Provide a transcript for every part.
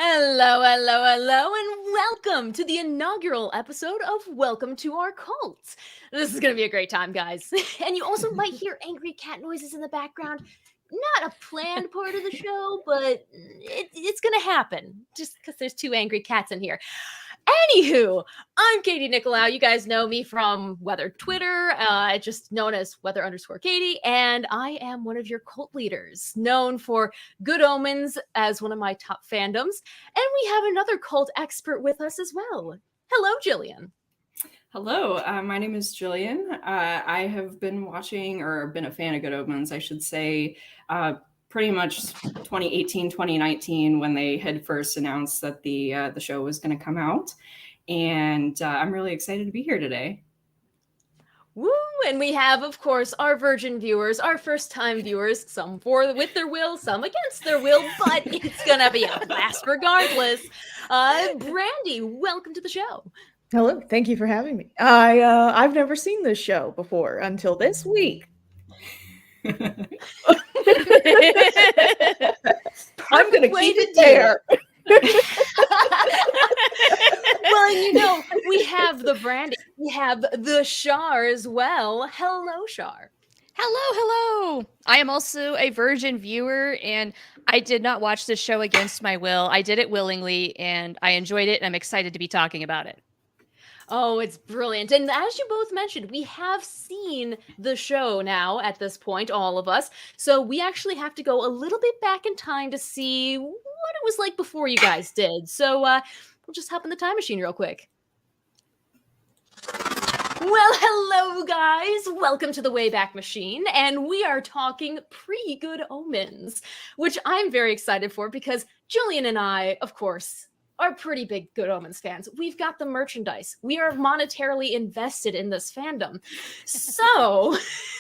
Hello, hello, hello, and welcome to the inaugural episode of Welcome to Our Cult. This is going to be a great time, guys. And you also might hear angry cat noises in the background. Not a planned part of the show, but it's going to happen just because there's two angry cats in here. Anywho, I'm Katie Nicolau. You guys know me from Weather Twitter, just known as Weather_Katie, and I am one of your cult leaders, known for Good Omens as one of my top fandoms. And we have another cult expert with us as well. Hello, Jilliann. Hello, my name is Jilliann. I have been watching, or been a fan of Good Omens, I should say, pretty much 2018, 2019, when they had first announced that the show was going to come out. And I'm really excited to be here today. Woo! And we have, of course, our virgin viewers, our first-time viewers, some with their will, some against their will, but it's gonna be a blast regardless. Brandi, welcome to the show. Hello, thank you for having me. I've never seen this show before until this week. I'm gonna keep it there. Well, and you know, we have the Brandi, we have the Char as well. Hello, Char. Hello. I am also a virgin viewer, and I did not watch this show against my will. I did it willingly, and I enjoyed it, and I'm excited to be talking about it. Oh, it's brilliant. And as you both mentioned, we have seen the show now at this point, all of us. So we actually have to go a little bit back in time to see what it was like before you guys did. So we'll just hop in the time machine real quick. Well, hello, guys. Welcome to the Wayback Machine. And we are talking pre-Good Omens, which I'm very excited for because Jilliann and I, of course, are pretty big Good Omens fans. We've got the merchandise. We are monetarily invested in this fandom. So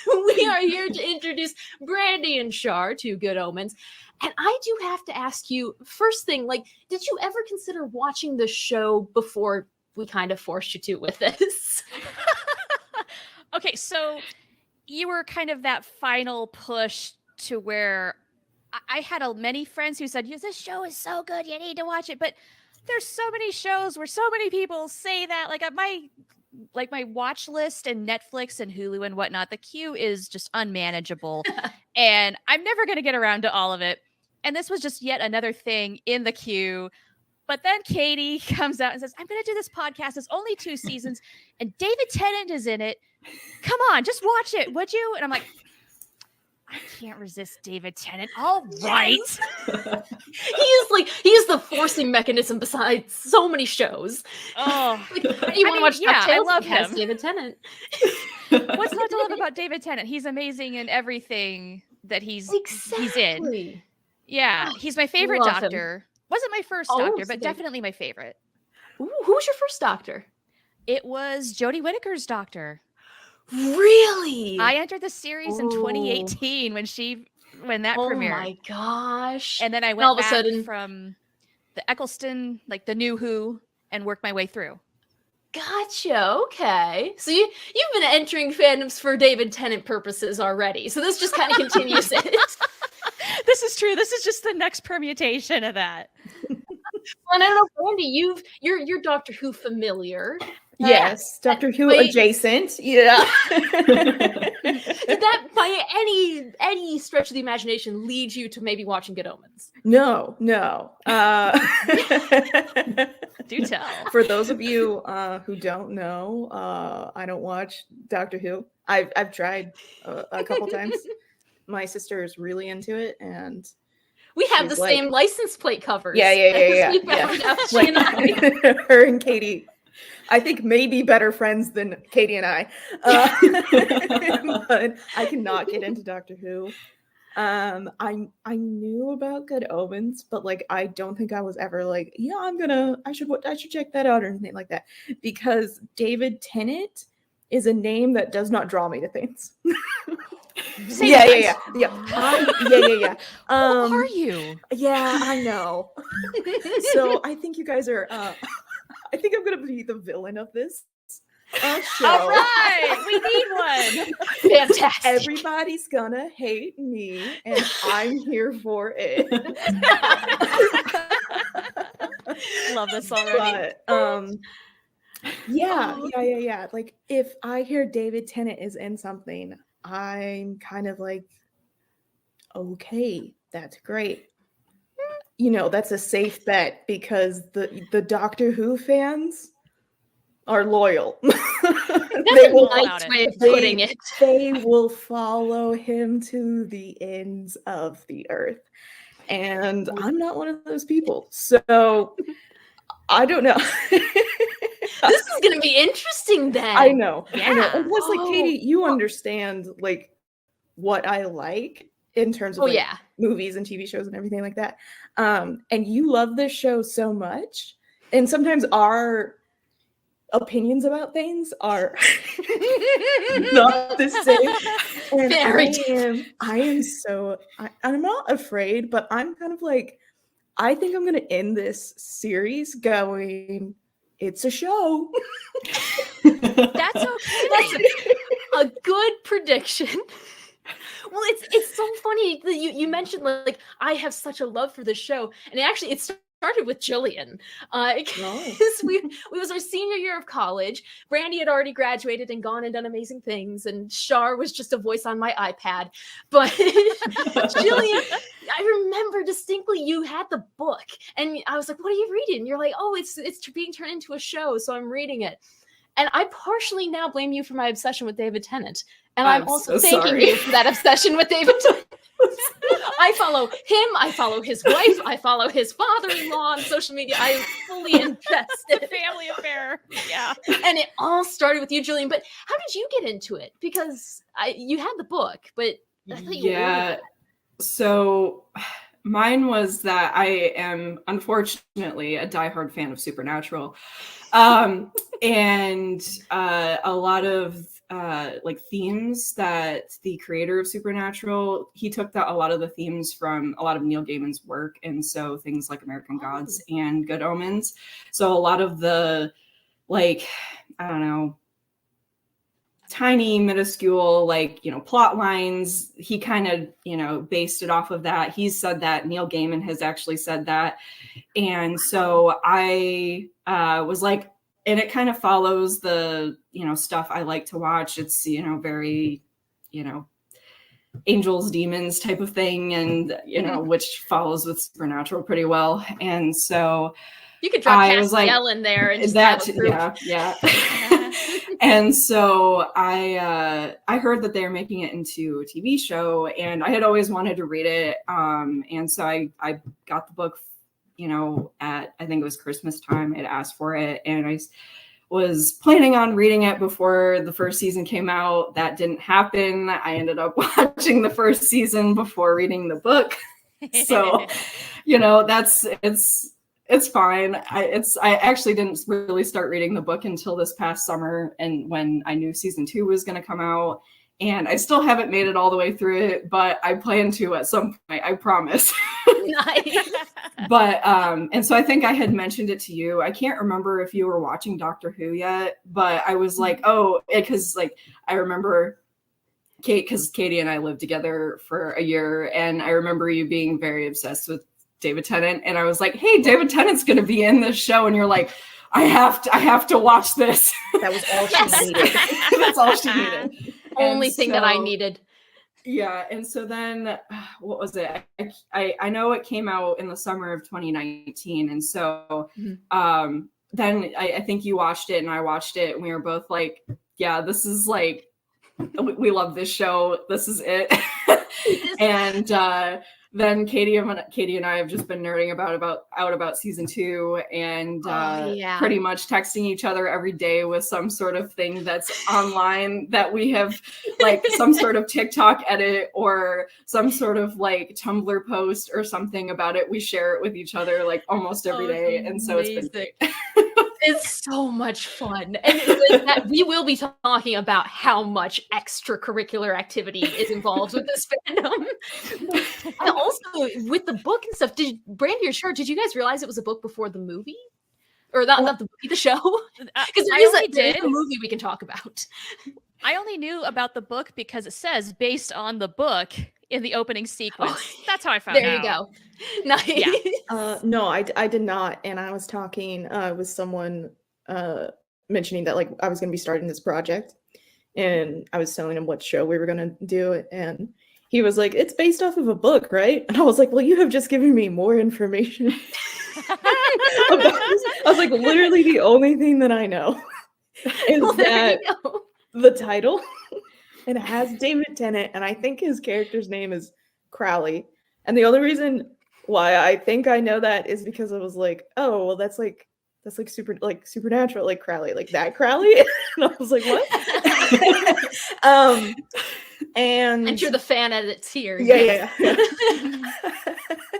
we are here to introduce Brandi and Char to Good Omens. And I do have to ask you, first thing, like, did you ever consider watching the show before we kind of forced you to with this? Okay, so you were kind of that final push to where I had many friends who said, this show is so good, you need to watch it. But there's so many shows where so many people say that, my watch list and Netflix and Hulu and whatnot, the queue is just unmanageable. And I'm never going to get around to all of it. And this was just yet another thing in the queue. But then Katie comes out and says, I'm going to do this podcast. It's only 2 seasons. And David Tennant is in it. Come on, just watch it, would you? And I'm like, I can't resist David Tennant. All right. He is the forcing mechanism besides so many shows. Oh, you want to watch DuckTales? I love him. David Tennant. What's not to love about David Tennant? He's amazing in everything that he's in. Yeah, he's my favorite doctor. Him. Wasn't my first doctor, but definitely my favorite. Ooh, who was your first doctor? It was Jodie Whittaker's doctor. Really? I entered the series in 2018 when that premiered. Oh my gosh. And then I went back from the Eccleston, like the new Who, and worked my way through. Gotcha. Okay. So you've been entering fandoms for David Tennant purposes already. So this just kind of continues it. This is true. This is just the next permutation of that. Well, I don't know, Brandi, you're Doctor Who familiar. Yes, Doctor Who adjacent. Yeah. Did that, by any stretch of the imagination, lead you to maybe watching Good Omens? No. Do tell. For those of you who don't know, I don't watch Doctor Who. I've tried a couple times. My sister is really into it, and we have the same license plate covers. Yeah. Like, her and Katie, I think, maybe better friends than Katie and I. But I cannot get into Doctor Who. I knew about Good Omens, but I don't think I was ever like, I should check that out or anything like that, because David Tennant is a name that does not draw me to things. Yeah. Who are you? Yeah, I know. So I think you guys are. I think I'm gonna be the villain of this show. All right, we need one. Fantastic. Everybody's gonna hate me, and I'm here for it. love this already. But yeah, Oh. yeah. Like if I hear David Tennant is in something, I'm kind of like, okay, that's great. You know, that's a safe bet because the Doctor Who fans are loyal. That's a nice way of putting it. They will follow him to the ends of the earth. And I'm not one of those people. So I don't know. This is gonna be interesting then. I know. Yeah. And plus, like, Oh, Katie, you understand like what I like in terms of Oh like yeah. movies and TV shows and everything like that. And you love this show so much. And sometimes our opinions about things are not the same. And Very I'm not afraid, but I'm kind of like, I think I'm gonna end this series going, it's a show. That's okay. a good prediction. Well, it's so funny that you mentioned like I have such a love for this show, and it started with Jillian. Because we was our senior year of college. Brandi had already graduated and gone and done amazing things, and Char was just a voice on my iPad. But Jillian, I remember distinctly you had the book, and I was like, "What are you reading?" And you're like, "Oh, it's being turned into a show, so I'm reading it." And I partially now blame you for my obsession with David Tennant. And I'm also so thanking sorry. you for that obsession with David Tennant. I follow him. I follow his wife. I follow his father-in-law on social media. I am fully invested. Family affair. Yeah. And it all started with you, Jillian. But how did you get into it? Because you had the book, but I thought you Yeah. So mine was that I am unfortunately a diehard fan of Supernatural. And a lot of like themes that the creator of Supernatural, he took a lot of the themes from a lot of Neil Gaiman's work. And so things like American Gods and Good Omens. So a lot of the, like, I don't know, tiny, minuscule, like, plot lines, he kind of, based it off of that. He's said that. Neil Gaiman has actually said that. And so I was like, and it kind of follows the, stuff I like to watch. It's, very, angels, demons type of thing. And, which follows with Supernatural pretty well. And so you could drop I was like, Castiel in there and just that, have a group. yeah. And so I heard that they were making it into a TV show, and I had always wanted to read it. And so I got the book, at, I think it was Christmas time. I'd asked for it, and I was planning on reading it before the first season came out. That didn't happen. I ended up watching the first season before reading the book. So, it's fine. I actually didn't really start reading the book until this past summer, and when I knew season 2 was going to come out, and I still haven't made it all the way through it, but I plan to at some point, I promise. Nice. But and so I think I had mentioned it to you. I can't remember if you were watching Doctor Who yet, but I was like, oh, because like I remember because Katie and I lived together for a year, and I remember you being very obsessed with David Tennant, and I was like, hey, David Tennant's going to be in this show, and you're like, I have to watch this. That was all she needed. That's all she needed. Only thing that I needed. Yeah, and so then what was it? I know it came out in the summer of 2019, and so then I think you watched it and I watched it, and we were both like, yeah, this is like, we love this show. This is it. And then Katie and I have just been nerding about season 2, and pretty much texting each other every day with some sort of thing that's online that we have, like some sort of TikTok edit or some sort of like Tumblr post or something about it. We share it with each other like almost every day, and so it's been great. It's so much fun. And we will be talking about how much extracurricular activity is involved with this fandom. And also with the book and stuff, did Brandi or Char, did you guys realize it was a book before the movie? Or not the movie, the show? Because there is a movie we can talk about. I only knew about the book because it says based on the book in the opening sequence. That's how I found There out. you go. Nice. Yeah. No, I did not. And I was talking with someone mentioning that like I was going to be starting this project, and I was telling him what show we were going to do, and he was like, "It's based off of a book, right?" And I was like, "Well, you have just given me more information." I was like, literally the only thing that I know is Well, there that you go. the title, it has David Tennant, and I think his character's name is Crowley. And the only reason why I think I know that is because I was like, oh, well, that's like supernatural, like Crowley, like that Crowley. And I was like, what? And Enter the fan edits here. yeah.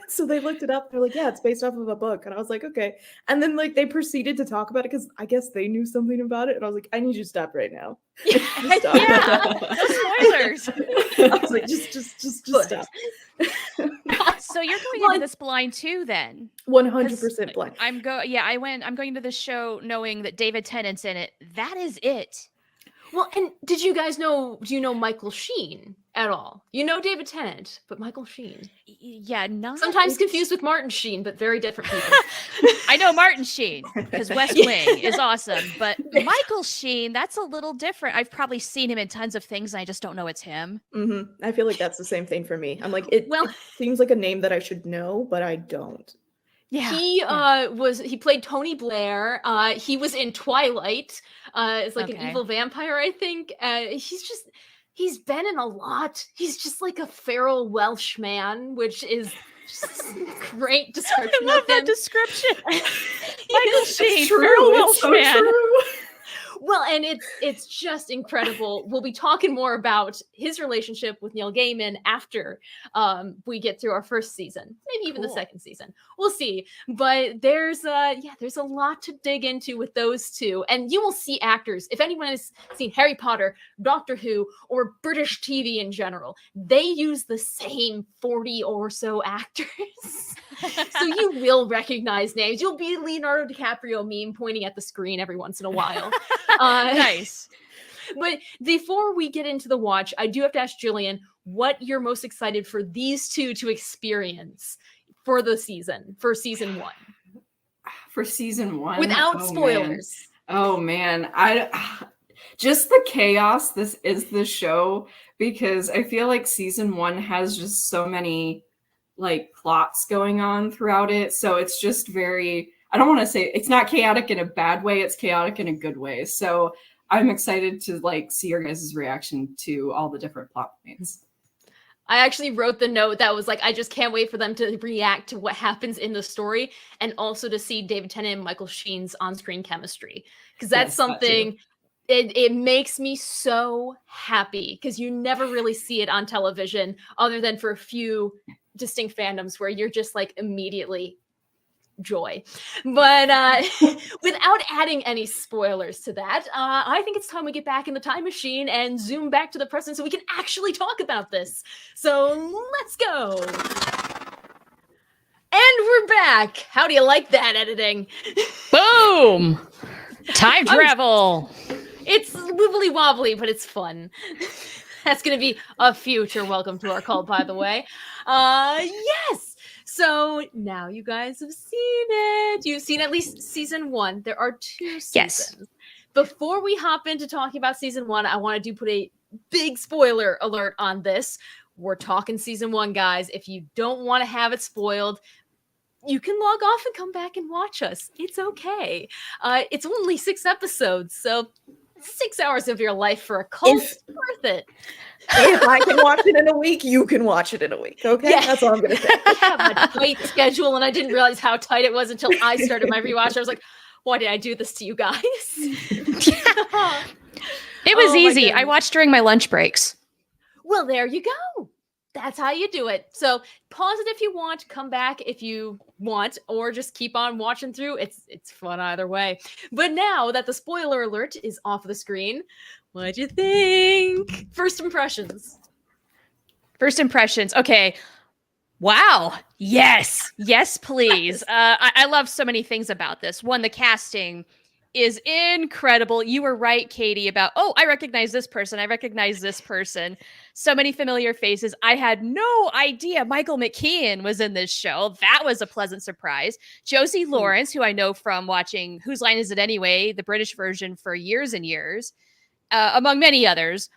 So they looked it up. They're like, yeah, it's based off of a book. And I was like, okay. And then like they proceeded to talk about it because I guess they knew something about it. And I was like, I need you to stop right now. Stop. Yeah. No spoilers. I was like, just stop. So you're going into this blind too, then? 100% blind. I'm going into this show knowing that David Tennant's in it. That is it. Well, and did you guys know? Do you know Michael Sheen at all? You know David Tennant, but Michael Sheen. Yeah, not Sometimes confused with Martin Sheen, but very different people. I know Martin Sheen because West Wing is awesome, but Michael Sheen, that's a little different. I've probably seen him in tons of things, and I just don't know it's him. Mm-hmm. I feel like that's the same thing for me. I'm like, it seems like a name that I should know, but I don't. Yeah, he played Tony Blair. He was in Twilight. It's like an evil vampire, I think. He's been in a lot. He's just like a feral Welsh man, which is just great description. I love that description. Michael Sheen, true. feral Welsh man. Well, and it's just incredible. We'll be talking more about his relationship with Neil Gaiman after we get through our first season, maybe even the second season. We'll see. But there's a lot to dig into with those two, and you will see actors. If anyone has seen Harry Potter, Doctor Who, or British TV in general, they use the same 40 or so actors. So you will recognize names. You'll be Leonardo DiCaprio meme pointing at the screen every once in a while. Nice. But before we get into the watch, I do have to ask Jillian what you're most excited for these two to experience for season 1. For season 1? Without spoilers. Man. Just the chaos this is the show, because I feel like season 1 has just so many like plots going on throughout it. So it's just very, I don't want to say it's not chaotic in a bad way, it's chaotic in a good way. So I'm excited to like see your guys' reaction to all the different plot points. I actually wrote the note that was like, I just can't wait for them to react to what happens in the story, and also to see David Tennant and Michael Sheen's on-screen chemistry, because that's something it makes me so happy, because you never really see it on television other than for a few distinct fandoms where you're just like immediately joy. But without adding any spoilers to that, I think it's time we get back in the time machine and zoom back to the present so we can actually talk about this. So let's go. And we're back. How do you like that editing? Boom! Time travel. It's wibbly wobbly, but it's fun. That's going to be a future welcome to our call, by the way. Yes. So now you guys have seen it. You've seen at least season 1. There are 2 seasons. Yes. Before we hop into talking about season 1, I want to put a big spoiler alert on this. We're talking season 1, guys. If you don't want to have it spoiled, you can log off and come back and watch us. It's okay. It's only 6 episodes, so 6 hours of your life for a cult is worth it. If I can watch it in a week, you can watch it in a week. Okay, that's all I'm gonna say. I have a tight schedule, and I didn't realize how tight it was until I started my rewatch. I was like, "Why did I do this to you guys?" It was easy. I watched during my lunch breaks. Well, there you go. That's how you do it. So pause it if you want, come back if you want, or just keep on watching through. It's fun either way. But now that the spoiler alert is off the screen, what'd you think? First impressions. Okay. Wow. Yes, please. I love so many things about this. One, the casting. is incredible. You were right, Katie, about, oh, I recognize this person. I recognize this person. So many familiar faces. I had no idea Michael McKean was in this show. That was a pleasant surprise. Josie Lawrence, who I know from watching Whose Line Is It Anyway, the British version for years and years, among many others.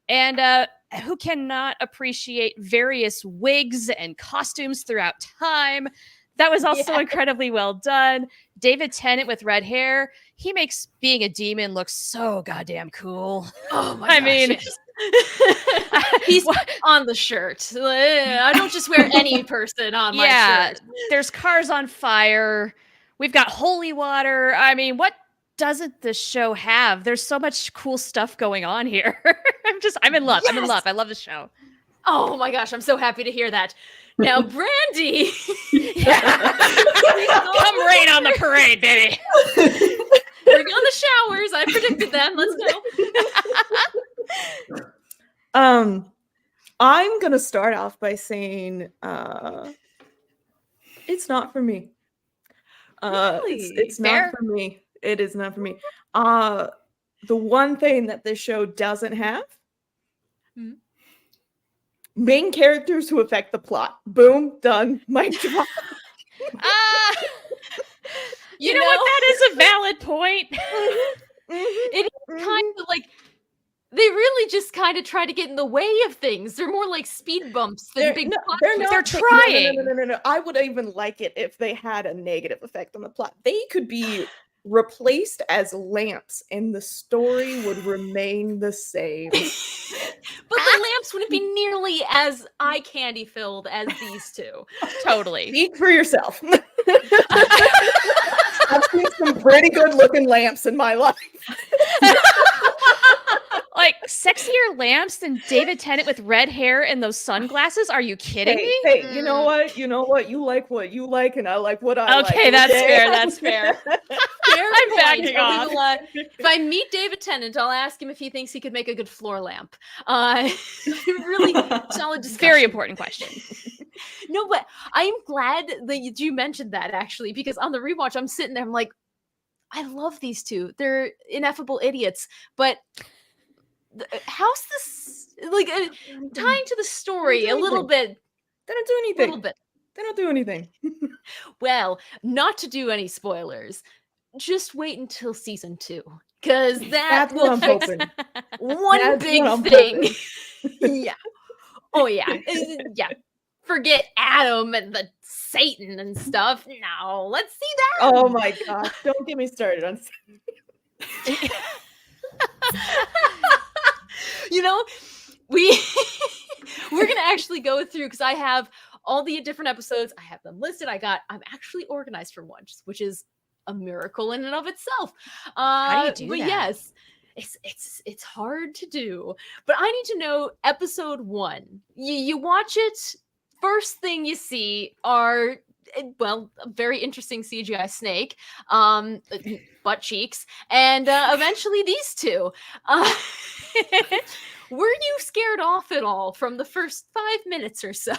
And who cannot appreciate various wigs and costumes throughout time. That was also incredibly well done. David Tennant with red hair. He makes being a demon look so goddamn cool. Oh my gosh. I mean, he's on the shirt. I don't just wear any person on my shirt. There's cars on fire. We've got holy water. I mean, what doesn't this show have? There's so much cool stuff going on here. I'm in love. Yes. I'm in love. I love the show. Oh my gosh, I'm so happy to hear that. Now, Brandi. Come rain on the parade, baby. Bring on the showers. I predicted them. Let's go. I'm going to start off by saying it's not for me. Really? It's not for me. It is not for me. The one thing that this show doesn't have, main characters who affect the plot. Boom, done. Mic drop. You know what? That is a valid point. It is kind of like they really just kind of try to get in the way of things. They're more like speed bumps than big plot. They're trying. No. I would even like it if they had a negative effect on the plot. They could be replaced as lamps and the story would remain the same. But the lamps wouldn't be nearly as eye candy filled as these two. Totally. Speak for yourself. I've seen some pretty good looking lamps in my life. Like sexier lamps than David Tennant with red hair and those sunglasses? Are you kidding me? Hey, you know what? You like what you like, and I like what I like. Okay, that's fair. That's fair. I'm backing off. If I meet David Tennant, I'll ask him if he thinks he could make a good floor lamp. Really solid discussion. Very important question. No, but I'm glad that you mentioned that, actually, because on the rewatch, I'm sitting there, I'm like, I love these two. They're ineffable idiots, but how's this like tying to the story a little bit? They don't do anything. A little bit. They don't do anything. Well, not to do any spoilers, just wait until season 2, because that's what I'm hoping. One big thing. Yeah. Oh yeah. Yeah. Forget Adam and the Satan and stuff. No, let's see that. Oh my gosh! Don't get me started on. You know, we're gonna actually go through, because I have all the different episodes. I have them listed. I'm actually organized for once, which is a miracle in and of itself. How do you do but that? Yes, it's hard to do. But I need to know episode 1. You watch it. First thing you see are, well, a very interesting CGI snake, butt cheeks, and eventually these two. Were you scared off at all from the first 5 minutes or so?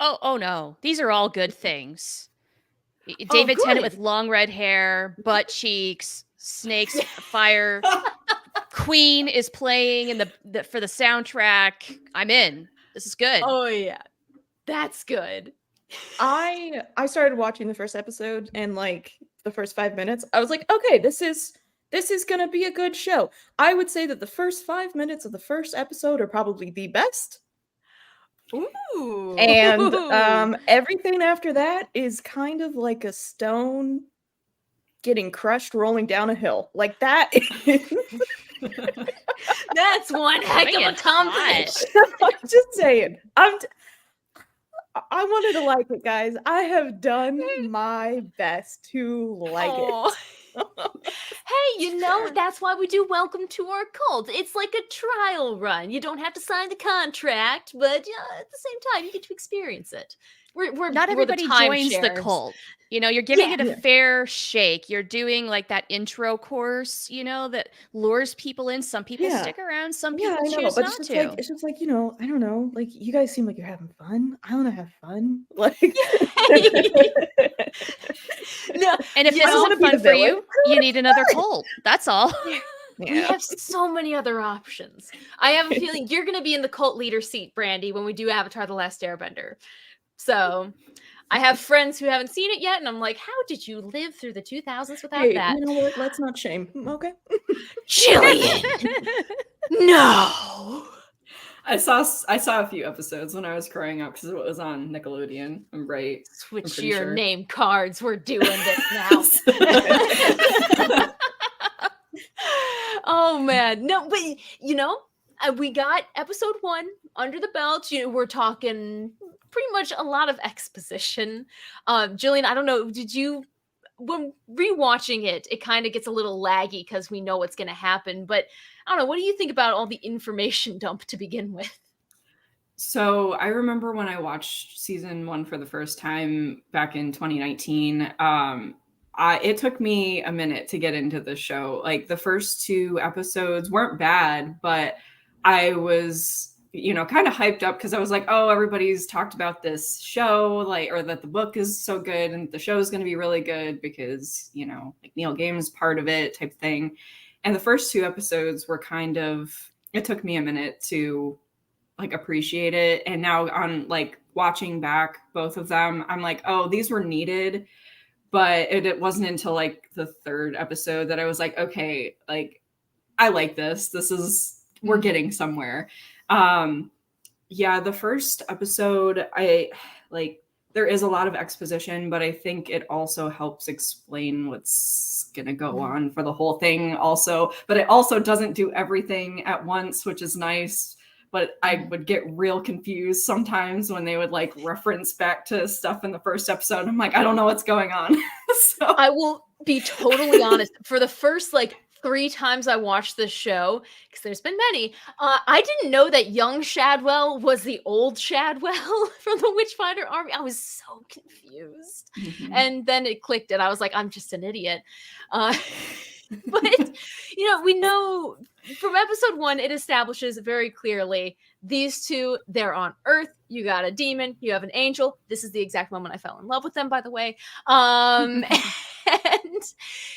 Oh no. These are all good things. David Tennant with long red hair, butt cheeks, snakes, fire. Queen is playing in the for the soundtrack. I'm in. This is good. Oh yeah. That's good. I started watching the first episode, and like the first 5 minutes, I was like, okay, this is gonna be a good show. I would say that the first 5 minutes of the first episode are probably the best. Ooh. And everything after that is kind of like a stone getting crushed rolling down a hill. Like that is that's one heck of a combination. I'm just saying. I wanted to like it, guys. I have done my best to like it. Hey, that's why we do Welcome to Our Cult. It's like a trial run. You don't have to sign the contract, but at the same time, you get to experience it. Not everybody joins the cult. You're giving it a fair shake. You're doing like that intro course, that lures people in. Some people stick around. Some people choose not to. It's just like, I don't know. Like, you guys seem like you're having fun. I want to have fun. Like, no, and if this isn't fun for you, You need another cult. That's all. We have so many other options. I have a feeling you're going to be in the cult leader seat, Brandi, when we do Avatar: The Last Airbender. So I have friends who haven't seen it yet, and I'm like, how did you live through the 2000s without that? You know what? Let's not shame. Okay. Jillian! No! I saw a few episodes when I was growing up because it was on Nickelodeon. I'm right. Switch pretty your sure. name cards. We're doing this now. Oh man, no, but we got episode 1 under the belt. We're talking pretty much a lot of exposition. Jillian, I don't know, when rewatching it kind of gets a little laggy because we know what's going to happen, but I don't know, what do you think about all the information dump to begin with? So I remember when I watched season 1 for the first time back in 2019, it took me a minute to get into the show. Like the first 2 episodes weren't bad, but I was, kind of hyped up because I was like, oh, everybody's talked about this show, or that the book is so good and the show is going to be really good because, like Neil Gaiman's part of it type thing. And the first 2 episodes were it took me a minute to appreciate it. And now on watching back both of them, I'm like, oh, these were needed. But it wasn't until the 3rd episode that I was like, okay, I like this. We're getting somewhere. The first episode, there is a lot of exposition, but I think it also helps explain what's going to go on for the whole thing also. But it also doesn't do everything at once, which is nice. But I would get real confused sometimes when they would reference back to stuff in the first episode. I'm like, I don't know what's going on. So I will be totally honest. For the first 3 times I watched this show, because there's been many, I didn't know that young Shadwell was the old Shadwell from the Witchfinder Army. I was so confused. Mm-hmm. And then it clicked and I was like, I'm just an idiot. But, we know from episode 1, it establishes very clearly these 2, they're on Earth. You got a demon, you have an angel. This is the exact moment I fell in love with them, by the way. And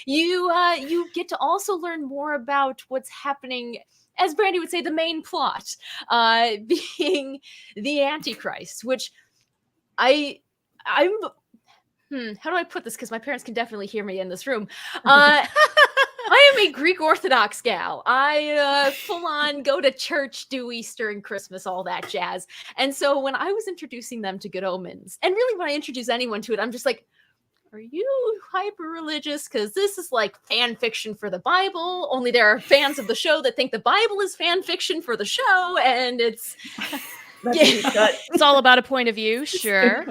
you get to also learn more about what's happening, as Brandi would say, the main plot, being the Antichrist, which I'm how do I put this? Because my parents can definitely hear me in this room. I am a Greek Orthodox gal. I full on go to church, do Easter and Christmas, all that jazz. And so when I was introducing them to Good Omens, and really when I introduce anyone to it, I'm just like, are you hyper religious? Because this is fan fiction for the Bible. Only there are fans of the show that think the Bible is fan fiction for the show, and it's it's all about a point of view. Sure.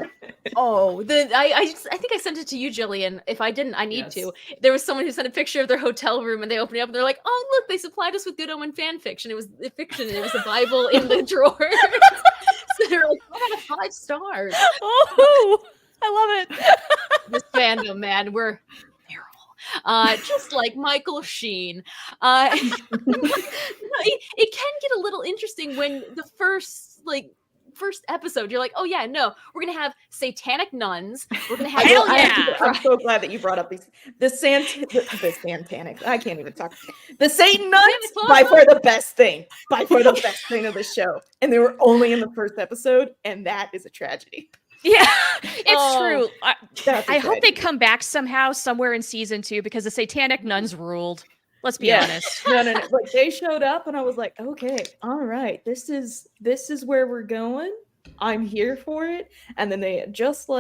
Oh, I think I sent it to you, Jillian. If I didn't, I need to. There was someone who sent a picture of their hotel room, and they opened it up, and they're like, "Oh, look, they supplied us with Good Omen fan fiction. It was a fiction, and it was a Bible in the drawer." So they're like, "I got 5 stars." Oh, I love it. This fandom, man, we're feral. Just like Michael Sheen. It can get a little interesting when the first episode, you're like, oh yeah, no, we're gonna have satanic nuns. We're gonna have Hell yeah. I'm so glad that you brought up the Santanic. I can't even talk. The Satan nuns, by far the best thing. By far the best thing of the show. And they were only in the first episode, and that is a tragedy. Yeah, it's true. I hope they tragedy. come back somehow, somewhere in season 2, because the satanic nuns ruled. Let's be honest. No. They showed up, and I was like, okay, all right, this is where we're going. I'm here for it. And then they just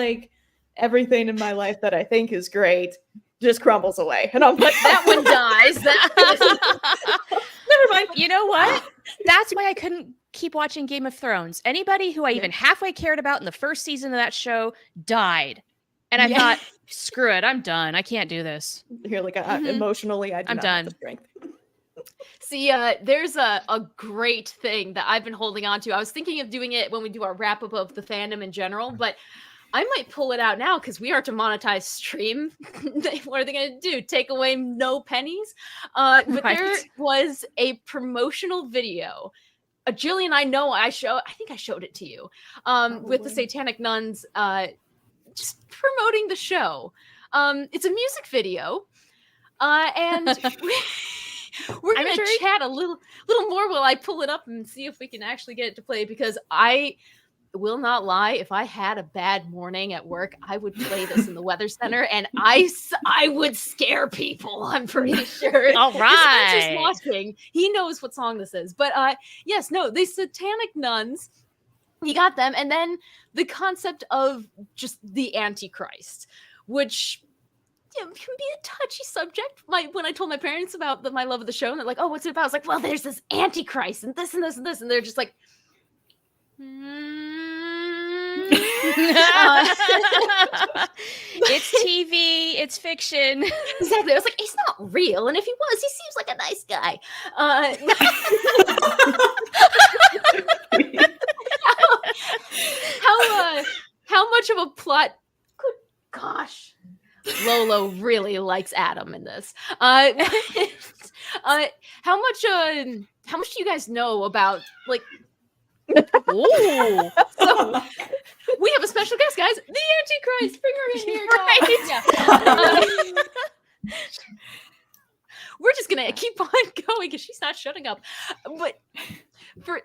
everything in my life that I think is great just crumbles away, and I'm like, that one dies. Never mind. You know what? That's why I couldn't keep watching Game of Thrones. Anybody who I even halfway cared about in the first season of that show died. And I thought, screw it, I'm done. I can't do this. You're like, emotionally, I'm not done. have the strength. See, there's a great thing that I've been holding on to. I was thinking of doing it when we do our wrap-up of the fandom in general, but I might pull it out now because we aren't a monetized stream. What are they going to do? Take away no pennies? But there was a promotional video. Jillian, I think I showed it to you, with the satanic nuns just promoting the show. It's a music video. And we're I'm gonna intrigued. chat a little more while I pull it up and see if we can actually get it to play, because I will not lie, if I had a bad morning at work, I would play this in the weather center, and I would scare people. I'm pretty sure. All If right. Spencer's watching, he knows what song this is. But yes, no, the satanic nuns. You got them, and then the concept of just the Antichrist, which can be a touchy subject. When I told my parents about my love of the show, and they're like, "Oh, what's it about?" I was like, "Well, there's this Antichrist, and this and this and this," and they're just like, It's TV, it's fiction. Exactly. I was like, he's not real, and if he was, he seems like a nice guy. How much of a plot? Good gosh, Lolo really likes Adam in this. How much do you guys know about, like? Ooh. So, we have a special guest, guys. The Antichrist. Bring her in here. Right. Yeah. We're just gonna keep on going because she's not shutting up. But for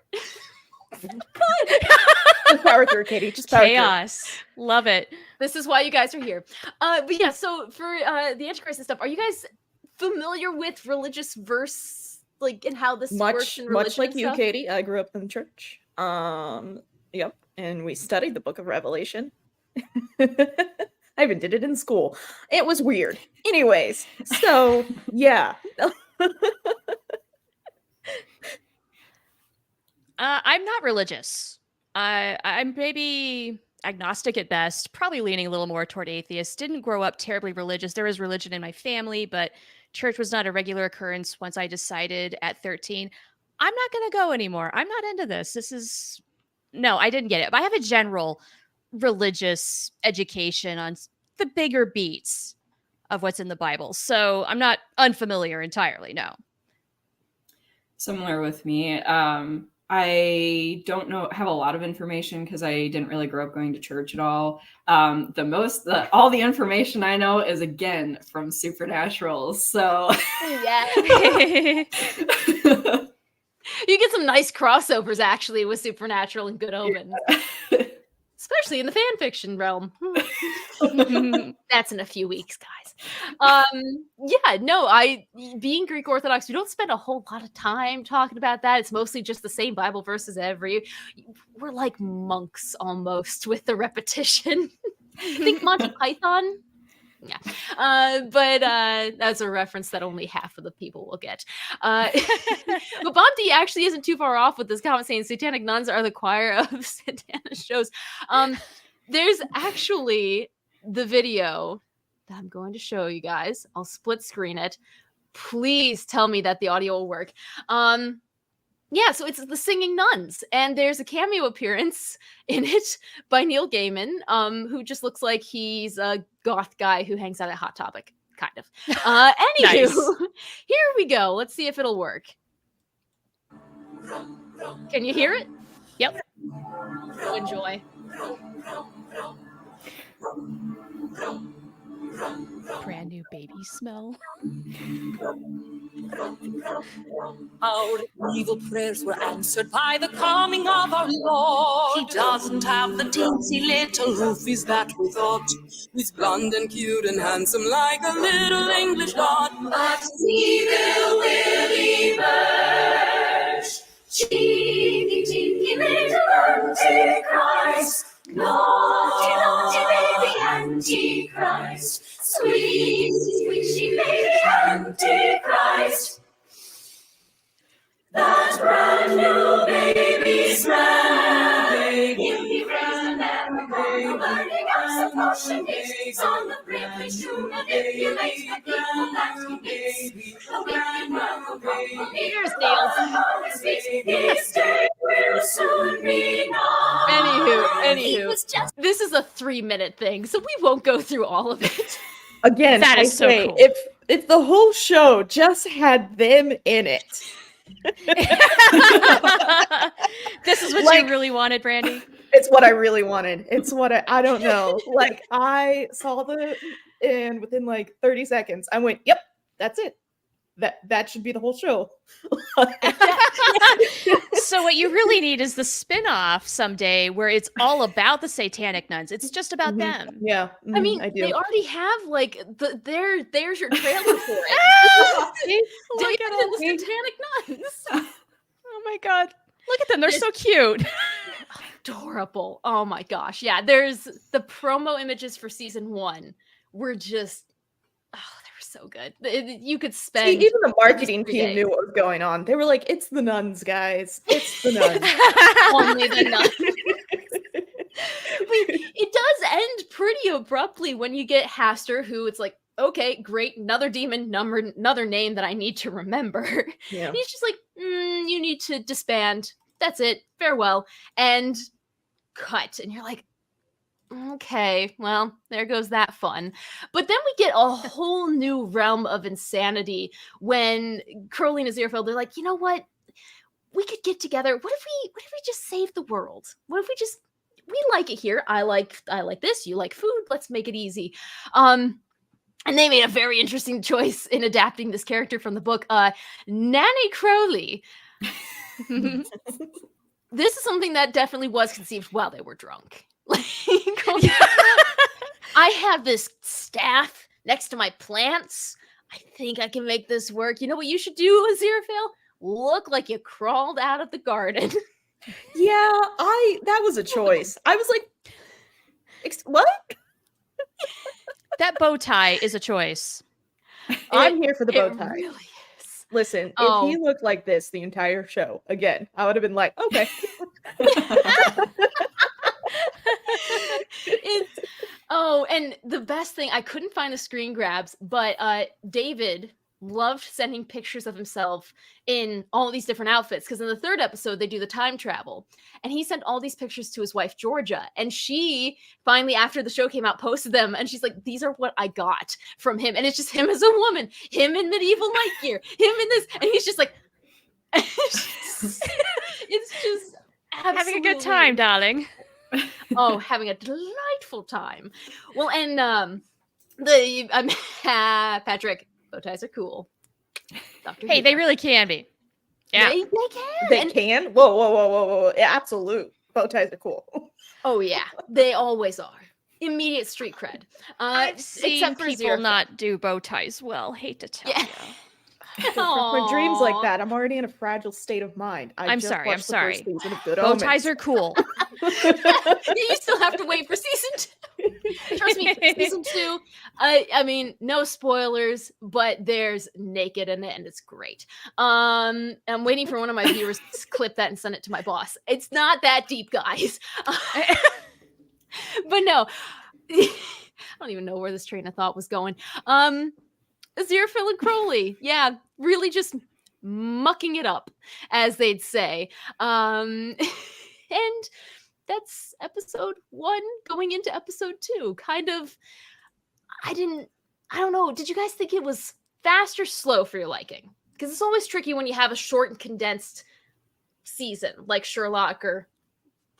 Just power through, Katie. Just power Chaos. Love it. this is why you guys are here. But yeah, so for the Antichrist and stuff, are you guys familiar with religious verse, like, and how this through. works in religion? Much like and you, stuff? Katie, I grew up in church. Yep, and we studied the Book of Revelation. I even did it in school. It was weird. Anyways, so yeah. I'm not religious. I'm maybe agnostic at best, probably leaning a little more toward atheist. Didn't grow up terribly religious. There was religion in my family, but church was not a regular occurrence once I decided at 13, I'm not going to go anymore. I'm not into this. No, I didn't get it. But I have a general religious education on the bigger beats of what's in the Bible. So I'm not unfamiliar entirely, no. Similar with me. I don't have a lot of information because I didn't really grow up going to church at all. All the information I know is, again, from Supernatural. So Yeah. You get some nice crossovers actually with Supernatural and Good Omens, especially in the fan fiction realm. That's in a few weeks, guys. Yeah, no, being Greek Orthodox, we don't spend a whole lot of time talking about that. It's mostly just the same Bible verses we're like monks almost with the repetition. Think Monty Python. Yeah. But that's a reference that only half of the people will get. But Bonti actually isn't too far off with this comment saying satanic nuns are the choir of Santana shows. There's actually the video that I'm going to show you guys. I'll split screen it. Please tell me that the audio will work. Yeah, so it's the Singing Nuns, and there's a cameo appearance in it by Neil Gaiman, who just looks like he's a goth guy who hangs out at Hot Topic, kind of. Anywho, Nice. Here we go. Let's see if it'll work. Can you hear it? Yep. So enjoy. Brand new baby smell. Our evil prayers were answered by the coming of our Lord. He doesn't have the teensy little roofies that we thought. He's blonde and cute and handsome like a little English god. But evil Willie Birch, cheeky little Antichrist, naughty, naughty baby Antichrist, sweet, squishy baby Antichrist. That brand new baby smell. If he raised an arrow, burning up some potion mix on the prickly shoe, and if you make the people that he makes, the wicked man will come. Here's Niels. His day will soon be known. Anywho, this is a 3-minute thing, so we won't go through all of it. Again, That I is so say, cool. if the whole show just had them in it. This is what Like- you really wanted, Brandi? It's what I really wanted. It's what I don't know. Like, I saw and within like 30 seconds, I went, yep, That's it. That should be the whole show. So what you really need is the spin-off someday where it's all about the satanic nuns. It's just about them. Yeah. I mean, I do. they already have like there's your trailer for it. Look at David and the Satanic Nuns. Oh my god. Look at them. They're so cute. Adorable. Oh my gosh. Yeah, there's the promo images for season 1 were just they were so good. You could spend See, even the marketing 3 team days. knew what was going on. They were like, "It's the nuns, guys. It's the nuns." Only the nuns. It does end pretty abruptly when you get Haster, who it's like, okay, great, another demon number, another name that I need to remember. Yeah. And he's just like, you need to disband. That's it. Farewell. And cut. And you're like, okay, well, there goes that fun. But then we get a whole new realm of insanity when Crowley and Aziraphale, they're like, you know what? We could get together. What if we just save the world? What if we like it here? I like this. You like food. Let's make it easy. And they made a very interesting choice in adapting this character from the book. Nanny Crowley. This is something that definitely was conceived while they were drunk. I have this staff next to my plants. I think I can make this work. You know what you should do, Aziraphale? Look like you crawled out of the garden. Yeah, that was a choice. I was like, what? That bow tie is a choice. I'm here for the bow It tie. really is. Listen, Oh. if he looked like this the entire show, again, I would have been like, okay. And the best thing, I couldn't find the screen grabs, but David loved sending pictures of himself in all these different outfits, because in the 3rd episode they do the time travel, and he sent all these pictures to his wife Georgia, and she finally, after the show came out, posted them, and she's like, these are what I got from him, and it's just him as a woman, him in medieval light gear, him in this, and he's just like it's just Having a good time, darling. Oh, having a delightful time. Well, and Patrick, bow ties are cool. Dr. Hey, Who. they really can be. Yeah. They can. They And- can? Whoa. Yeah, absolute. Bow ties are cool. oh yeah, they always are. Immediate street cred. I've seen except for people Aziraphale. not do bow ties well. Hate to tell Yeah. you. For dreams like Aw. that, I'm already in a fragile state of mind. I'm just sorry, watched the I'm first sorry. season of Good Bow Omens. ties are cool. You still have to wait for season 2. Trust me, season 2. I mean, no spoilers, but there's naked in it, and it's great. I'm waiting for one of my viewers to clip that and send it to my boss. It's not that deep, guys. But no, I don't even know where this train of thought was going. Aziraphale and Crowley, yeah, really just mucking it up, as they'd say. And that's episode 1 going into episode 2. Kind of, I don't know. Did you guys think it was fast or slow for your liking? Because it's always tricky when you have a short and condensed season, like Sherlock or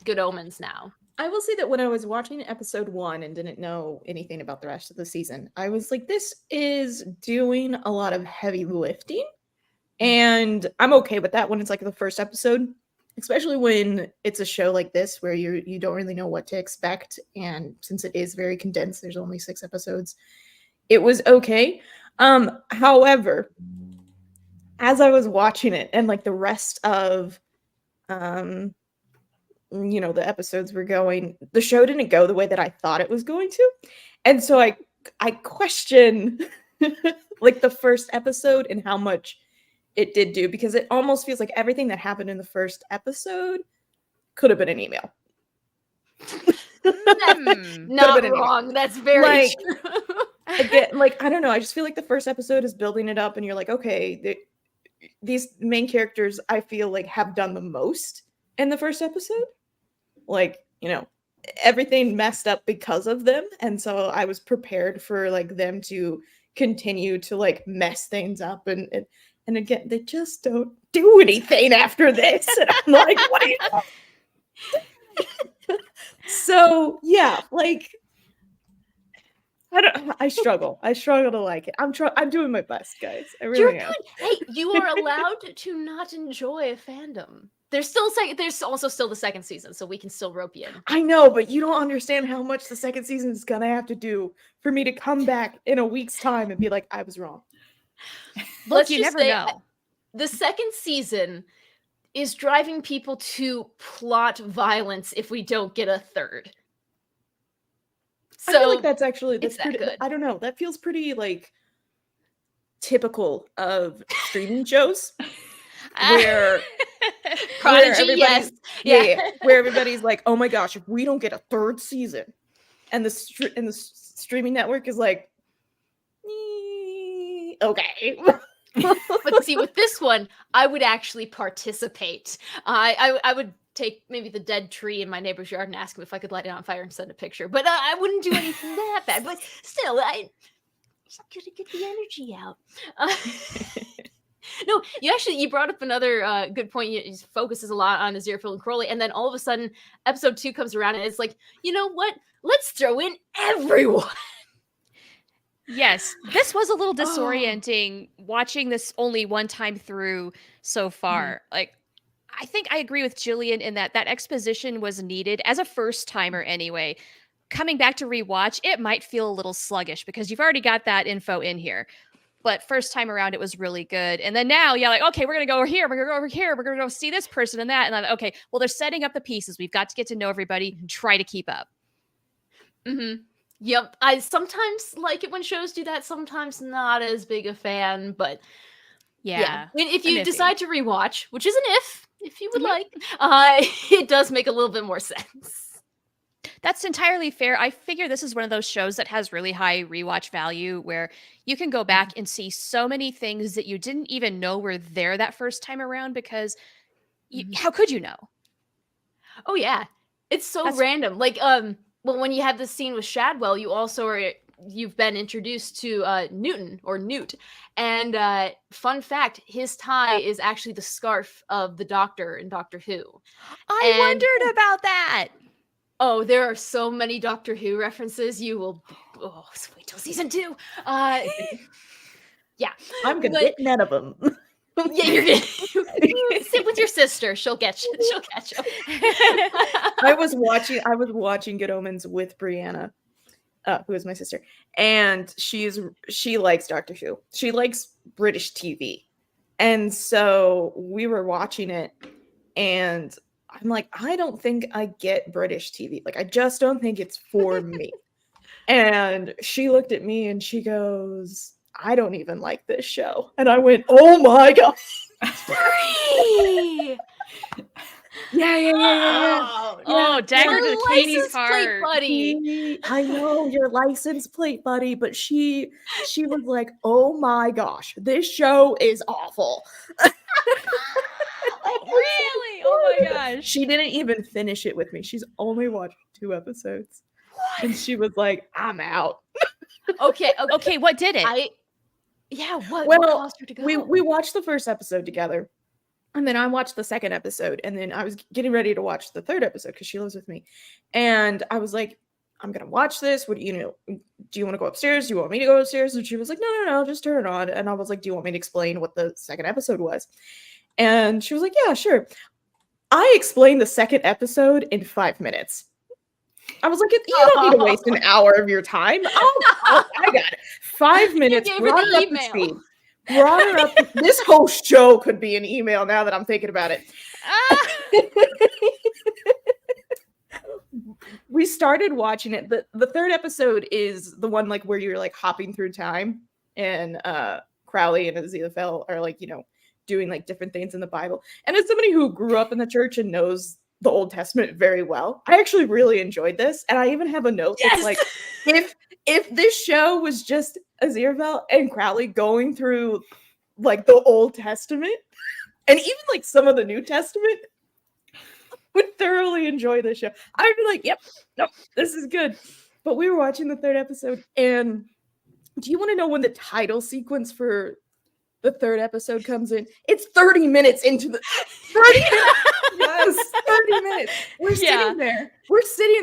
Good Omens now. I will say that when I was watching episode 1 and didn't know anything about the rest of the season, I was like, this is doing a lot of heavy lifting. And I'm okay with that when it's like the first episode, especially when it's a show like this where you don't really know what to expect. And since it is very condensed, there's only 6 episodes, it was okay. However, as I was watching it and like the rest of the episodes were going, the show didn't go the way that I thought it was going to. And so I question like the first episode and how much it did do, because it almost feels like everything that happened in the first episode could have been an email. Not been an wrong. That's very Like, true. Again, like, I don't know. I just feel like the first episode is building it up and you're like, okay, these main characters, I feel like, have done the most in the first episode. Like, everything messed up because of them. And so I was prepared for like them to continue to like mess things up. And again, they just don't do anything after this. And I'm like, what are you doing? So yeah, like, I struggle to like it. I'm doing my best, guys. I You're really am. good. Hey, you are allowed to not enjoy a Fandom. There's also still the second season, so we can still rope you in. I know, but you don't understand how much the second season is gonna have to do for me to come back in a week's time and be like, I was wrong. Look, you never know. The second season is driving people to plot violence if we don't get a third. I feel like So that's it's that pretty good. I don't know. That feels pretty like typical of streaming shows where Prodigy, everybody's- yes. yeah, where everybody's like, oh my gosh, if we don't get a third season, and the streaming network is like, okay. But see, with this one, I would actually participate. I would take maybe the dead tree in my neighbor's yard and ask him if I could light it on fire and send a picture. But I wouldn't do anything that bad. But still, I just gotta get the energy out. No, you brought up another good point. He focuses a lot on Aziraphale and Crowley, and then all of a sudden, episode 2 comes around, and it's like, you know what? Let's throw in everyone. Yes, this was a little disorienting watching this only one time through so far. Like, I think I agree with Jillian in that exposition was needed as a first timer anyway. Coming back to rewatch, it might feel a little sluggish because you've already got that info in here. But first time around, it was really good. And then now, like, okay, we're going to go over here. We're going to go over here. We're going to go see this person and that. And I'm like, okay, well, they're setting up the pieces. We've got to get to know everybody. Try to keep up. Mm-hmm. Yep. I sometimes like it when shows do that. Sometimes not as big a fan, but Yeah. If I'm you iffy. decide to rewatch, which is an if you would like, it does make a little bit more sense. That's entirely fair. I figure this is one of those shows that has really high rewatch value where you can go back and see so many things that you didn't even know were there that first time around because how could you know? Oh yeah. It's so That's- random. Like well, when you have this scene with Shadwell, you've been introduced to Newt. And fun fact, his tie is actually the scarf of the Doctor in Doctor Who. I wondered about that. Oh, there are so many Doctor Who references. You will wait till season 2. Yeah. I'm gonna get none of them. Yeah, you're gonna sit with your sister. She'll catch you. I was watching Good Omens with Brianna, who is my sister, and she likes Doctor Who. She likes British TV, and so we were watching it, and I'm like, I don't think I get British TV. Like, I just don't think it's for me. And she looked at me and she goes, I don't even like this show. And I went, oh my God. Yeah. Oh, dagger Your to Katie's license plate heart. buddy. I know, your license plate buddy, but she was like, oh my gosh, this show is awful. Really? Oh my gosh. She didn't even finish it with me. She's only watched 2 episodes. And she was like, I'm out. Okay. Okay, what did it? What caused her to go? We watched the first episode together. And then I watched the second episode. And then I was getting ready to watch the third episode because she lives with me. And I was like, I'm going to watch this. What do you know? Do you want to go upstairs? Do you want me to go upstairs? And she was like, no, just turn it on. And I was like, do you want me to explain what the second episode was? And she was like, yeah, sure. I explained the second episode in 5 minutes. I was like, you don't need to waste an hour of your time. I got it. 5 minutes. You gave her the email. Brought her up. This whole show could be an email now that I'm thinking about it. We started watching it. The third episode is the one like where you're like hopping through time, and Crowley and Aziraphale are like, doing like different things in the Bible. And as somebody who grew up in the church and knows the Old Testament very well, I actually really enjoyed this. And I even have a note that's like, if this show was just Aziraphale and Crowley going through like the Old Testament and even like some of the New Testament, would thoroughly enjoy this show. I'd be like, yep, nope, this is good. But we were watching the third episode, and do you want to know when the title sequence for the third episode comes in? It's 30 minutes into the 30 Yes. 30 minutes. We're sitting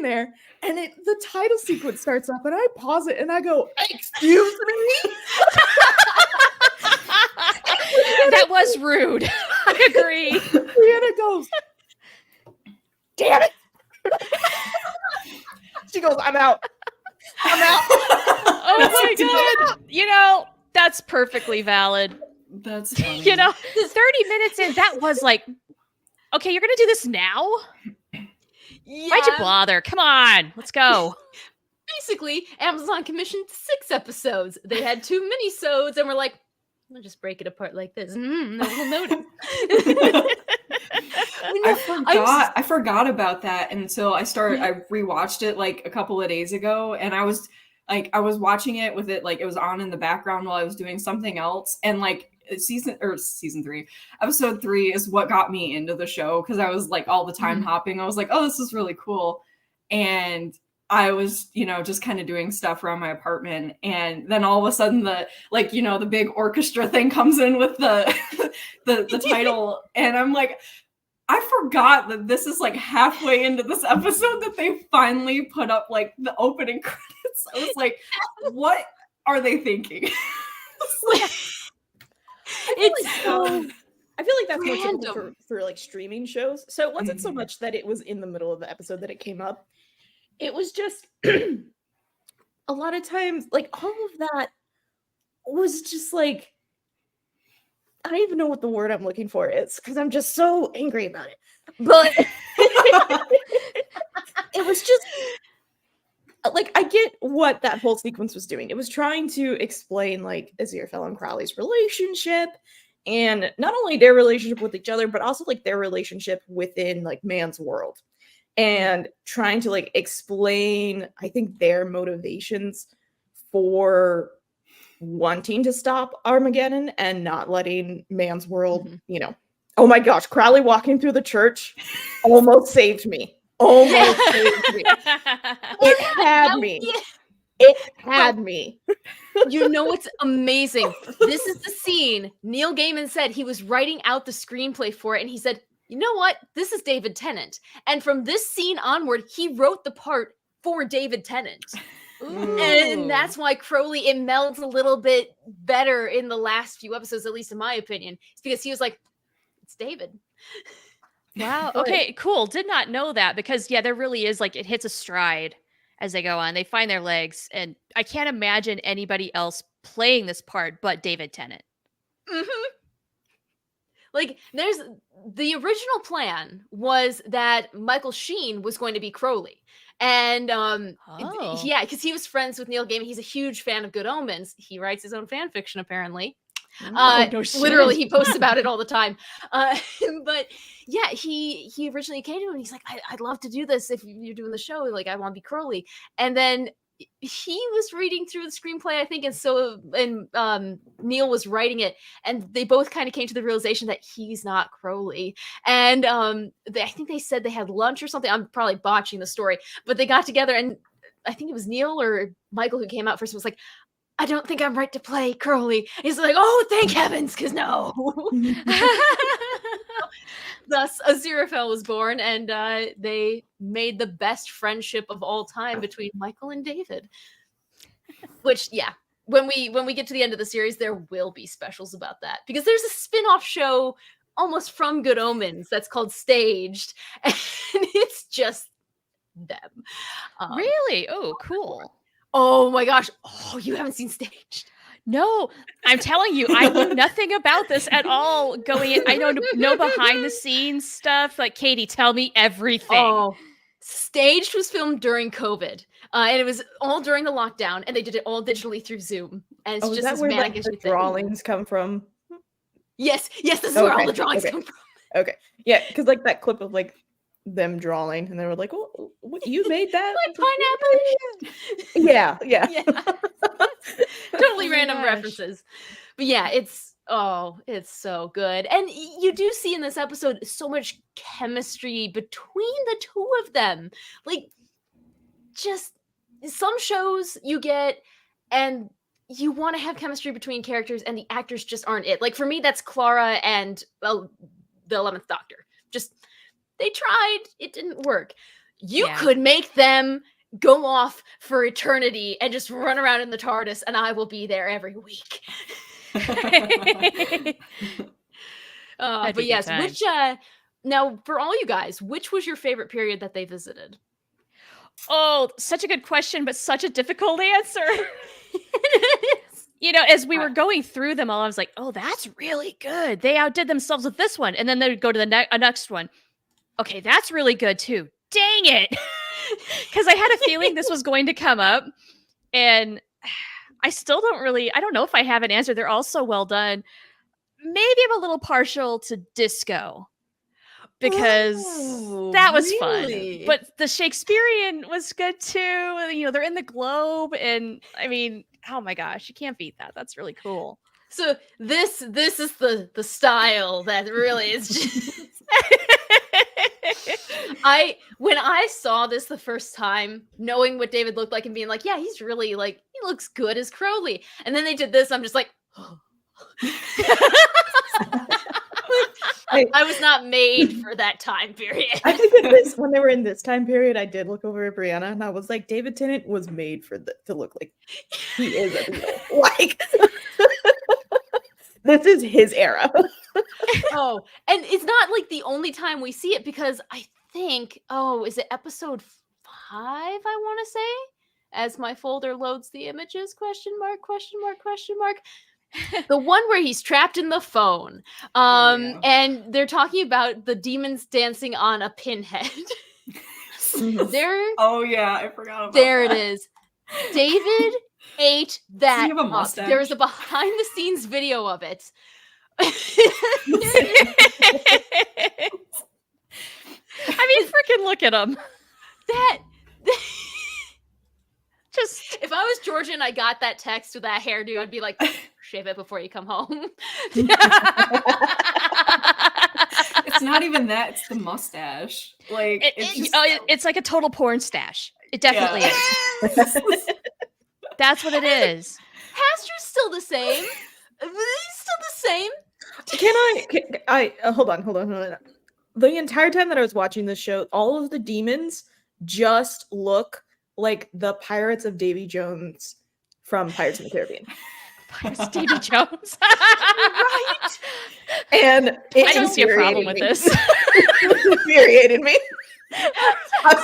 there, and the title sequence starts up, and I pause it, and I go, "Excuse me." That was rude. I agree. Brianna goes, "Damn it." She goes, I'm out. Oh my god. You know, that's perfectly valid. That's funny. You know, 30 minutes in, that was like, okay, you're gonna do this now? Yeah. Why'd you bother? Come on, let's go. Basically, Amazon commissioned 6 episodes. They had 2 mini-sodes and we're like, we'll just break it apart like this. No one will notice. I forgot about that until I rewatched it like a couple of days ago, and I was watching it with it like it was on in the background while I was doing something else, and like season 3, episode 3 is what got me into the show, because I was like all the time hopping. I was like, oh, this is really cool, and I was, just kind of doing stuff around my apartment, and then all of a sudden the big orchestra thing comes in with the the title, and I'm like, I forgot that this is like halfway into this episode that they finally put up like the opening credits. I was like, what are they thinking? I feel like that's more typical for like streaming shows. So it wasn't so much that it was in the middle of the episode that it came up. It was just a lot of times, like all of that was just like, I don't even know what the word I'm looking for is because I'm just so angry about it. But it was just like, I get what that whole sequence was doing. It was trying to explain like Aziraphale and Crowley's relationship, and not only their relationship with each other, but also like their relationship within like man's world, and trying to like explain, I think, their motivations for wanting to stop Armageddon and not letting man's world, oh my gosh, Crowley walking through the church almost saved me. Almost saved me. It had me. It had me. You know what's amazing? This is the scene Neil Gaiman said he was writing out the screenplay for it, and he said, you know what? This is David Tennant. And from this scene onward, he wrote the part for David Tennant. Ooh. And that's why Crowley, it melds a little bit better in the last few episodes, at least in my opinion. It's because he was like, it's David. Wow. Okay, cool. Did not know that, because there really is like, it hits a stride as they go on. They find their legs, and I can't imagine anybody else playing this part but David Tennant. Mm-hmm. Like, there's the original plan was that Michael Sheen was going to be Crowley. And because he was friends with Neil Gaiman. He's a huge fan of Good Omens. He writes his own fan fiction, apparently. Literally, he posts about it all the time. But yeah, he originally came to him and he's like, I'd love to do this if you're doing the show. Like, I want to be Crowley. And then he was reading through the screenplay, I think, and Neil was writing it, and they both kind of came to the realization that he's not Crowley. And I think they said they had lunch or something. I'm probably botching the story, but they got together, and I think it was Neil or Michael who came out first and was like, I don't think I'm right to play Crowley. He's like, oh, thank heavens, because no. Thus, Aziraphale was born, and they made the best friendship of all time between Michael and David. Which, when we get to the end of the series, there will be specials about that, because there's a spin-off show almost from Good Omens that's called Staged, and it's just them. Really? Oh, cool. Oh my gosh. Oh, you haven't seen Staged? No, I'm telling you, I knew nothing about this at all going in. I know behind the scenes stuff. Like, Katie, tell me everything. Oh, Staged was filmed during COVID. And it was all during the lockdown, and they did it all digitally through Zoom. And it's just as manic as you think. Drawings come from? Yes, this is where all the drawings come from. Okay. Yeah, because like that clip of like them drawing, and they were like, "Oh, what, you made that?" Like pineapple. Yeah. Totally random references. But yeah, it's so good. And you do see in this episode so much chemistry between the two of them. Like, just some shows you get, and you want to have chemistry between characters, and the actors just aren't it. Like, for me, that's Clara and the 11th Doctor. Just They tried. It didn't work. You Yeah. could make them go off for eternity and just run around in the TARDIS, and I will be there every week. That'd But be yes, good which now for all you guys, which was your favorite period that they visited? Oh, such a good question, but such a difficult answer. You know, as we were going through them all, I was like, oh, that's really good. They outdid themselves with this one. And then they would go to the next one. Okay, that's really good too. Dang it. Because I had a feeling this was going to come up. And I still I don't know if I have an answer. They're all so well done. Maybe I'm a little partial to Disco. Because that was really? fun. But the Shakespearean was good too. You know, they're in the globe. And I mean, oh my gosh, you can't beat that. That's really cool. So this is the style that really is just when I saw this the first time, knowing what David looked like and being like, yeah, he's really like, he looks good as Crowley. And then they did this, I'm just like, oh. I was not made for that time period. I think that when they were in this time period, I did look over at Brianna and I was like, David Tennant was made for to look like he is a Beatle. Like, this is his era. Oh, and it's not like the only time we see it, because I think, is it episode 5, I want to say? As my folder loads the images, question mark. The one where he's trapped in the phone. And they're talking about the demons dancing on a pinhead. Oh yeah, I forgot about there that. it is. David ate that. Does he have a mustache? There's a behind the scenes video of it. I mean, freaking look at him. Just if I was Georgia and I got that text with that hairdo, I'd be like, shave it before you come home. It's not even that, it's the mustache. Like it's like a total porn stash. It definitely is. That's what it is. Haster's still the same. He's still the same. Can I hold on. The entire time that I was watching this show, all of the demons just look like the Pirates of Davy Jones from Pirates of the Caribbean. Pirates of Davy Jones. Right? And I don't see a problem with this. It infuriated me.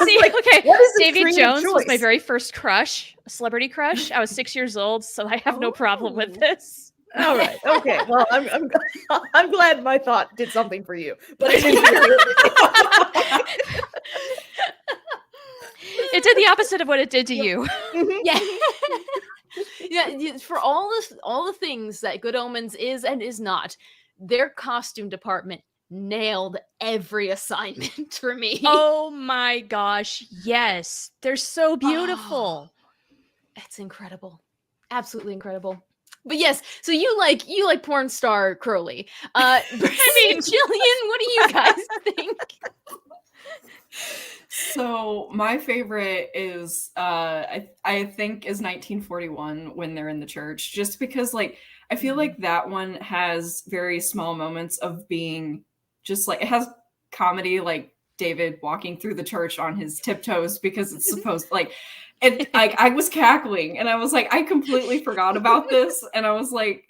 See, like, okay, what is Davy Jones choice? was my very first crush, a celebrity crush. I was 6 years old, so I have no problem with this. All right. Okay. Well, I'm glad my thought did something for you, but it infuriated me. It did the opposite of what it did to you. Yeah. Yeah, for all the things that Good Omens is and is not, their costume department nailed every assignment for me. Oh my gosh, yes. They're so beautiful. It's incredible. Absolutely incredible. But yes, so you like porn star Crowley. Brandi and Jilliann, what do you guys think? So my favorite is I think is 1941 when they're in the church, just because like I feel like that one has very small moments of being just like, it has comedy, like David walking through the church on his tiptoes because it's supposed like it. I was cackling and I was like, I completely forgot about this, and I was like,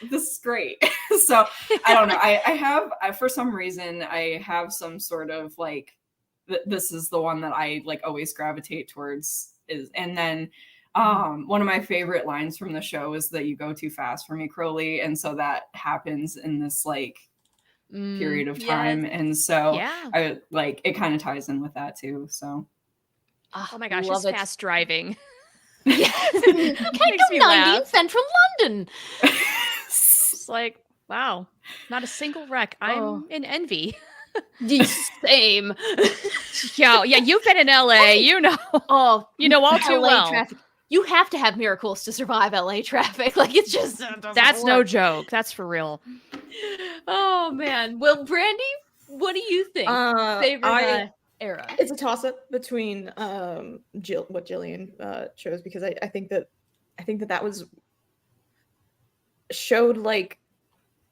this is great. So I don't know. I have for some reason I have some sort of like this is the one that I like always gravitate towards. And then one of my favorite lines from the show is that you go too fast for me, Crowley, and so that happens in this like period of time, and so I like it kind of ties in with that too. So oh my gosh, it's fast driving. Yes. You can't go 90 in central London. It's like, wow, not a single wreck. I'm in envy. Same. Yeah, you've been in LA, you know. Oh, you know all too LA well. Traffic. You have to have miracles to survive LA traffic. Like it's just that's no joke. That's for real. Oh man. Well, Brandi, what do you think? Favorite era? It's a toss-up between what Jilliann chose, because I think that was showed like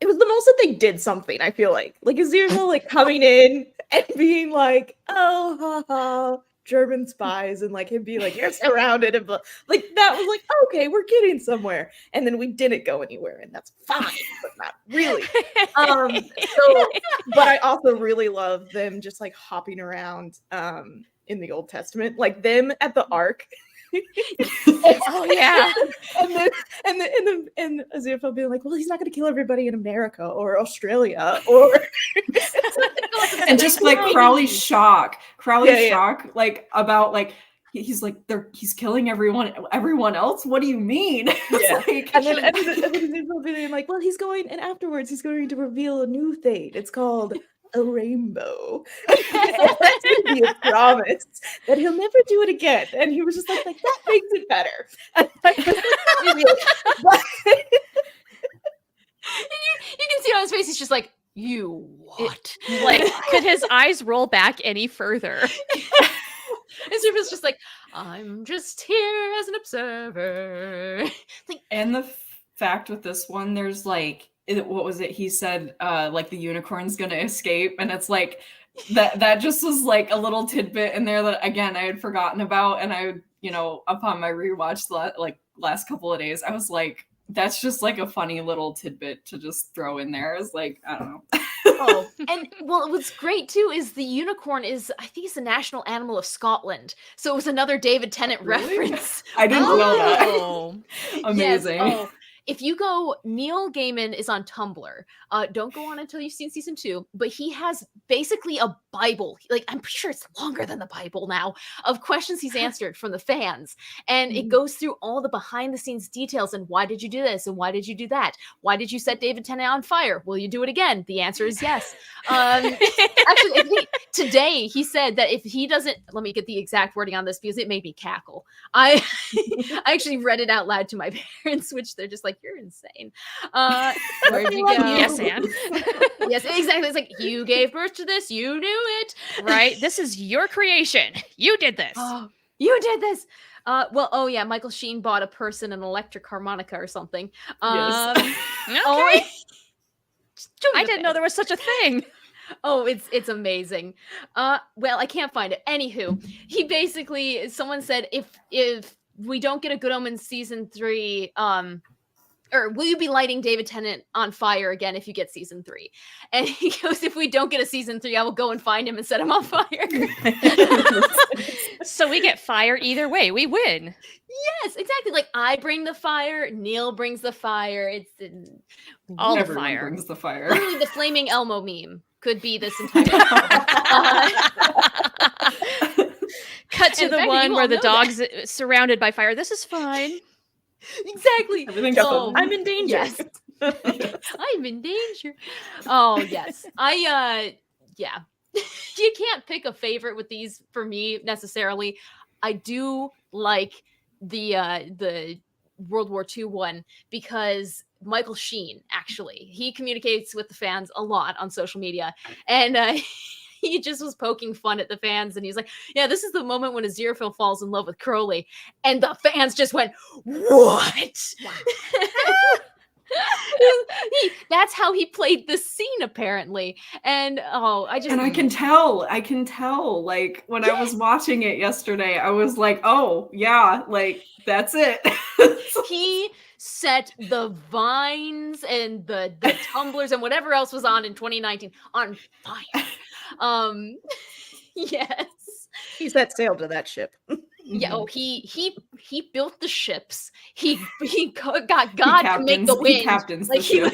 it was the most that they did something, I feel like Aziraphale like coming in and being like, oh ha ha, German spies, and like him being like, you're surrounded, and like that was like, okay, we're getting somewhere. And then we didn't go anywhere, and that's fine, but not really. So but I also really love them just like hopping around in the Old Testament, like them at the Ark. Oh yeah. and Aziraphale being like, well, he's not going to kill everybody in America or Australia or and just like Crowley's shock, like about like he's like he's killing everyone else. What do you mean? Like, and then Aziraphale being like, well, he's going, and afterwards he's going to reveal a new thing. It's called a rainbow. That's going to be a promise that he'll never do it again. And he was just like that makes it better. And you can see on his face, he's just like, you what? Like, could his eyes roll back any further? Aziraphale's just like, I'm just here as an observer. Like, and the fact with this one, there's like, what was it? He said, like the unicorn's gonna escape, and it's like that just was like a little tidbit in there that again I had forgotten about, and I, upon my rewatch last couple of days, I was like, that's just like a funny little tidbit to just throw in there. It's like, I don't know. Oh, and well, what's great too is the unicorn is, I think it's the national animal of Scotland. So it was another David Tennant reference. I didn't know that. Amazing. Yes. Oh. If you go, Neil Gaiman is on Tumblr. Don't go on until you've seen season 2, but he has basically a Bible. Like, I'm pretty sure it's longer than the Bible now, of questions he's answered from the fans. And it goes through all the behind the scenes details and why did you do this? And why did you do that? Why did you set David Tennant on fire? Will you do it again? The answer is yes. Actually, today he said that if he doesn't, let me get the exact wording on this because it made me cackle. I actually read it out loud to my parents, which they're just like, you're insane. Where'd you go? Yes, Anne. Yes, exactly. It's like, you gave birth to this, you knew it. Right? This is your creation. You did this. Oh, you did this. Well, oh yeah, Michael Sheen bought a person an electric harmonica or something. Yes. Okay. Oh, I didn't know there was such a thing. Oh, it's amazing. Well, I can't find it. Anywho, he basically, someone said if we don't get a Good Omens season 3, or will you be lighting David Tennant on fire again if you get season 3? And he goes, if we don't get a season 3, I will go and find him and set him on fire. So we get fire either way. We win. Yes, exactly. Like, I bring the fire, Neil brings the fire. It's all the Everyone fire. brings the fire. Literally the flaming Elmo meme could be this entire Cut to In the fact, one you where all the know dog's surrounded by fire. This is fine. Exactly. Everything's Oh, fine. I'm in danger. Yes. I'm in danger. Oh, yes. Yeah. You can't pick a favorite with these for me necessarily. I do like the World War II one because Michael Sheen, actually, he communicates with the fans a lot on social media, and he just was poking fun at the fans, and he's like, yeah, this is the moment when Aziraphale falls in love with Crowley, and the fans just went, what? That's how he played the scene, apparently. And I can tell, like, when I was watching it yesterday, I was like, oh yeah, like, that's it. He set the Vines and the Tumblrs and whatever else was on in 2019 on fire. Yes. He set sail to that ship. Yeah. Oh, he built the ships. He got God to make the wind. He captains like, the ship.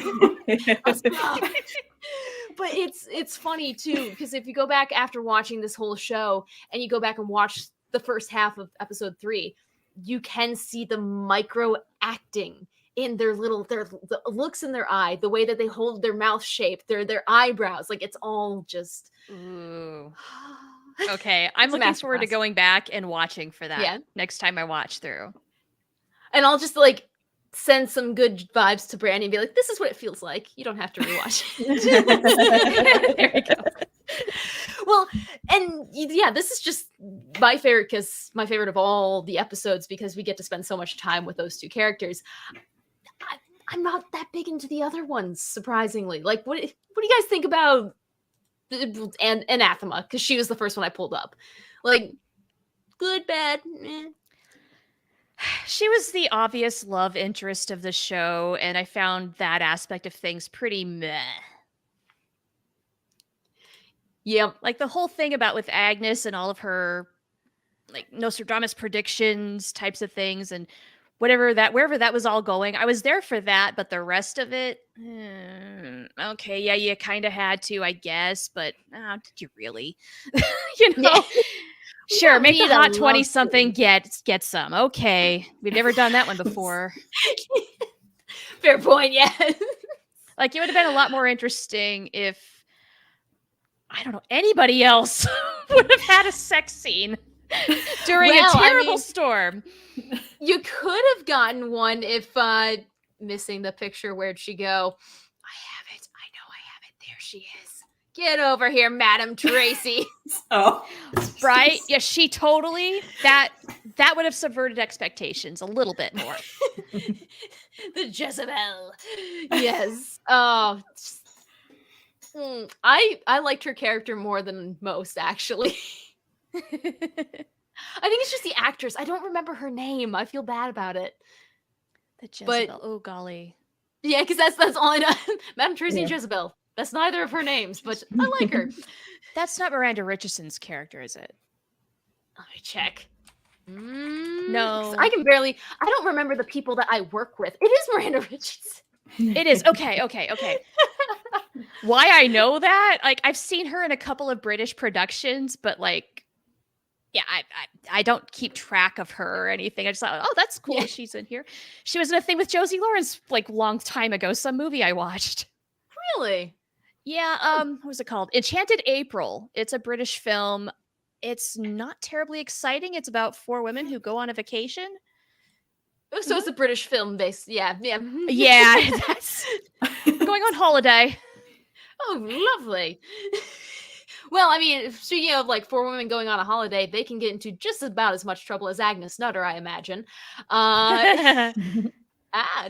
But it's funny too, because if you go back after watching this whole show and you go back and watch the first half of episode 3, you can see the micro acting in their the looks in their eye, the way that they hold their mouth shape, their eyebrows, like it's all just. Ooh. Okay, I'm looking forward to going back and watching for that next time I watch through. And I'll just like send some good vibes to Brandi and be like, this is what it feels like. You don't have to rewatch it. There you go. Well, and yeah, this is just my favorite of all the episodes because we get to spend so much time with those two characters. I'm I'm not that big into the other ones, surprisingly. Like, what do you guys think about Anathema? Because she was the first one I pulled up. Like, good, bad, eh. She was the obvious love interest of the show, and I found that aspect of things pretty meh. Yep. Like the whole thing about with Agnes and all of her like Nostradamus predictions types of things and wherever that was all going, I was there for that, but the rest of it, okay, yeah, you kind of had to, I guess, but did you really? You know, Yeah. sure, make the need a hot love 20-something get some. Okay, we've never done that one before. Fair point, yeah. Like it would have been a lot more interesting if, I don't know, anybody else would have had a sex scene during a terrible storm. You could have gotten one if missing the picture. Where'd she go? I have it. I know I have it. There she is. Get over here, Madam Tracy. Oh, right? Yeah, she totally that would have subverted expectations a little bit more. The Jezebel. Yes. Oh. I liked her character more than most, actually. I think it's just the actress. I don't remember her name. I feel bad about it. The Jezebel. But, oh golly. Yeah, because that's all I know. Madam Tracy and Jezebel. That's neither of her names, but I like her. That's not Miranda Richardson's character, is it? Let me check. No. I don't remember the people that I work with. It is Miranda Richardson. It is. Okay. Why I know that? Like, I've seen her in a couple of British productions, but like, yeah, I don't keep track of her or anything. I just thought, oh, that's cool. Yeah. She's in here. She was in a thing with Josie Lawrence like long time ago. Some movie I watched. Really? Yeah. What was it called? Enchanted April. It's a British film. It's not terribly exciting. It's about 4 women who go on a vacation. Oh, so it's a British film based. Yeah. Yeah. That's going on holiday. Oh, lovely. Well, I mean, speaking of like 4 women going on a holiday, they can get into just about as much trouble as Agnes Nutter, I imagine.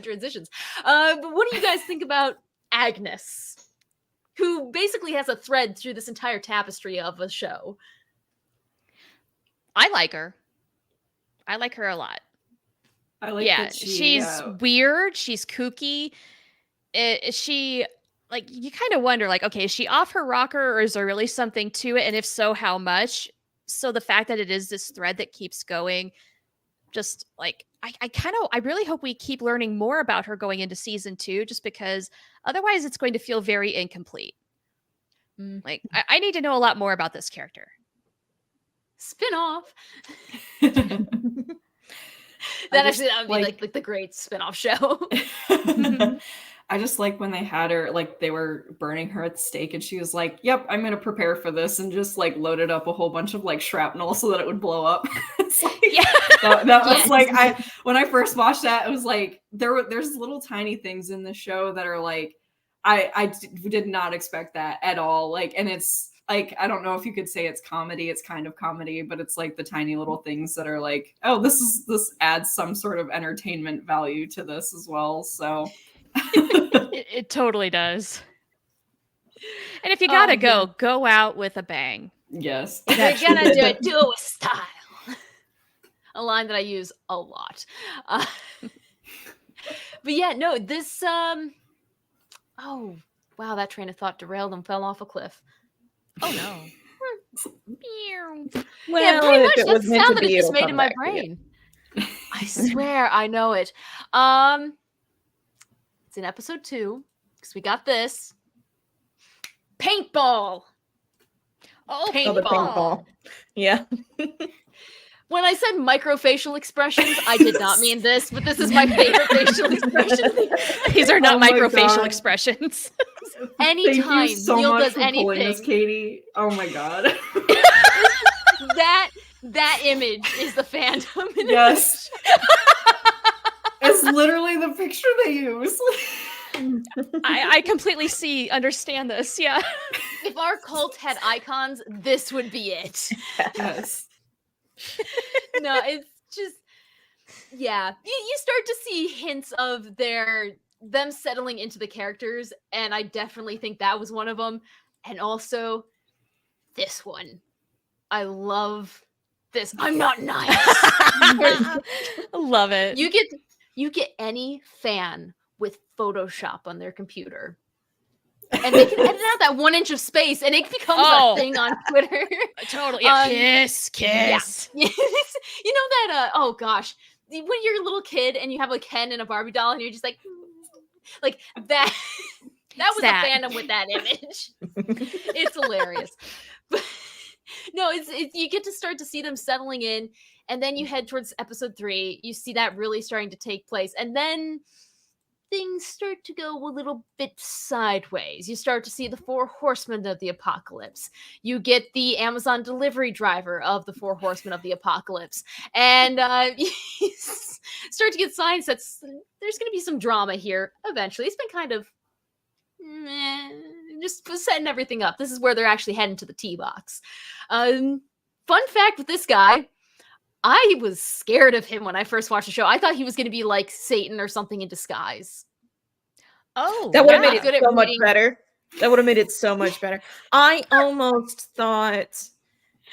Transitions. But what do you guys think about Agnes, who basically has a thread through this entire tapestry of a show? I like her. I like her a lot. I like that she's weird. She's kooky. She, like, you kind of wonder, like, okay, is she off her rocker or is there really something to it? And if so, how much? So the fact that it is this thread that keeps going, just like, I really hope we keep learning more about her going into season 2, just because otherwise it's going to feel very incomplete. Like, I need to know a lot more about this character. Spin-off. That would be like the great spin-off show. I just like when they had her, like they were burning her at the stake and she was like, yep, I'm going to prepare for this, and just like loaded up a whole bunch of like shrapnel so that it would blow up. It's like, that was like, when I first watched that, it was like, there's little tiny things in the show that are like, I did not expect that at all. Like, and it's like, I don't know if you could say it's comedy. It's kind of comedy, but it's like the tiny little things that are like, oh, this adds some sort of entertainment value to this as well. So it totally does. And if you gotta go out with a bang. Yes. If you're gonna do it with style. A line that I use a lot. But yeah, no, this oh wow, that train of thought derailed and fell off a cliff. Oh no. Well, yeah, pretty much. That's the sound that it be, just made in my brain. I swear, I know it. It's in episode 2 because we got this paintball. Oh, paintball. Yeah. When I said microfacial expressions, I did not mean this, but this is my favorite facial expression. These are not microfacial expressions. Anytime Thank you so Neil much does for anything, pulling this, Katie. Oh my god. that image is the Fandom. Yes. It's literally the picture they use. I completely understand this. Yeah. If our cult had icons, this would be it. Yes. No, it's just, yeah. You start to see hints of their them settling into the characters, and I definitely think that was one of them. And also this one. I love this. I'm not nice. Love it. You get any fan with Photoshop on their computer, and they can edit out that 1 inch of space, and it becomes a thing on Twitter. Totally. Yeah. Kiss. Yeah. You know that? Oh gosh, when you're a little kid and you have a Ken and a Barbie doll, and you're just like that. That was a fandom with that image. It's hilarious. But no, it's you get to start to see them settling in, and then you head towards episode 3. You see that really starting to take place, and then things start to go a little bit sideways. You start to see the 4 horsemen of the apocalypse. You get the Amazon delivery driver of the 4 horsemen of the apocalypse, and you start to get signs that there's going to be some drama here eventually. It's been kind of just setting everything up. This is where they're actually heading to the tea box. Fun fact with this guy, I was scared of him when I first watched the show. I thought he was going to be like Satan or something in disguise. Oh, that would have made good it at so much reading. better. That would have made it so much better. I almost thought,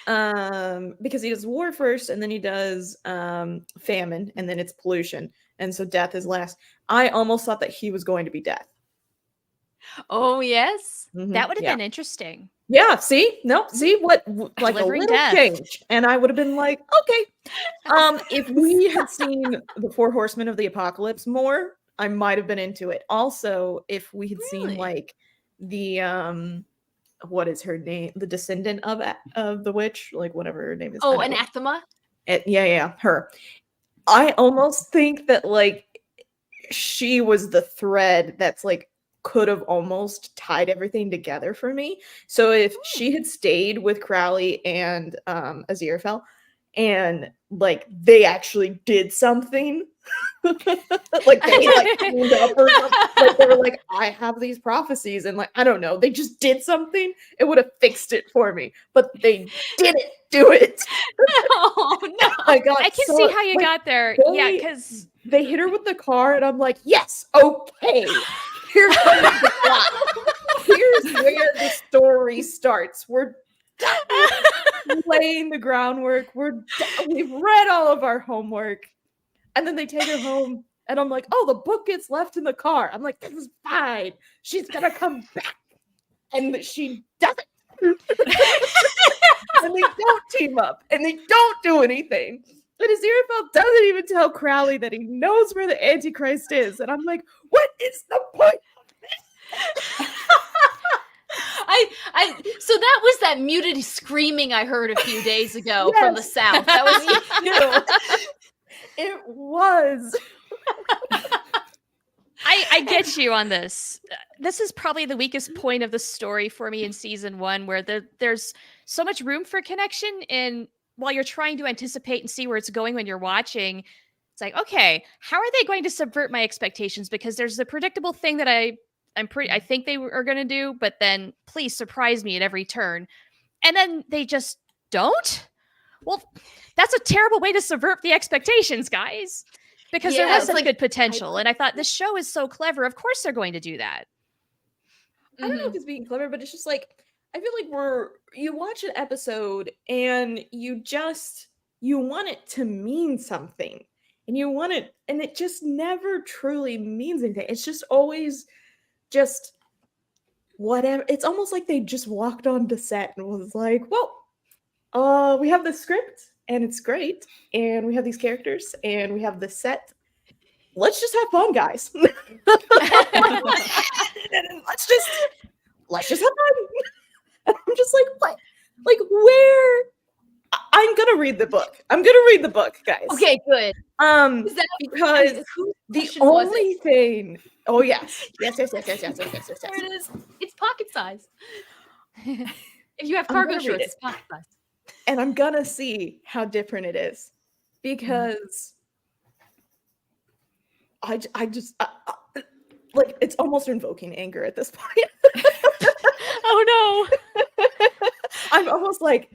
because he does war first, and then he does famine, and then it's pollution, and so death is last. I almost thought that he was going to be death. Oh yes, that would have been interesting. Yeah, see? What like Delivering a little death. change. And I would have been like, okay. If we had seen the 4 horsemen of the apocalypse more, I might have been into it. Also, if we had seen like the what is her name? The descendant of the witch, like whatever her name is. Oh, Anathema? Yeah, her. I almost think that like she was the thread that's like could have almost tied everything together for me. So if she had stayed with Crowley and Aziraphale, and like they actually did something, like they like cleaned up or something, like they were like, I have these prophecies, and like I don't know, they just did something, it would have fixed it for me. But they didn't do it. Oh no! I can see how you got there. Yeah, because they hit her with the car, and I'm like, yes, okay. Here comes the plot. Here's where the story starts. We're laying the groundwork. We've read all of our homework. And then they take her home. And I'm like, oh, the book gets left in the car. I'm like, this is fine. She's going to come back. And she doesn't. And they don't team up. And they don't do anything. And Aziraphale doesn't even tell Crowley that he knows where the Antichrist is. And I'm like, what is the point of this? So that was that muted screaming I heard a few days ago from the South. That was you. It was. I get you on this. This is probably the weakest point of the story for me in season 1, where there's so much room for connection, and while you're trying to anticipate and see where it's going when you're watching, it's like, okay, how are they going to subvert my expectations? Because there's the predictable thing that I think they are going to do, but then please surprise me at every turn. And then they just don't? Well, that's a terrible way to subvert the expectations, guys. Because there was such good potential. And I thought this show is so clever. Of course they're going to do that. I don't know if it's being clever, but it's just like, I feel like you watch an episode and you want it to mean something. And you want it, and it just never truly means anything. It's just always just whatever. It's almost like they just walked onto set and was like, well, we have this script and it's great, and we have these characters and we have this set. Let's just have fun, guys. let's just have fun. And I'm just like, what? Like, where? I'm gonna read the book. Guys. Okay, good. Because the only thing. Oh yes. Yes. There it is. It's pocket size. If you have cargo shorts, it's pocket size. And I'm gonna see how different it is, because I just like, it's almost invoking anger at this point. Oh no. I'm almost like,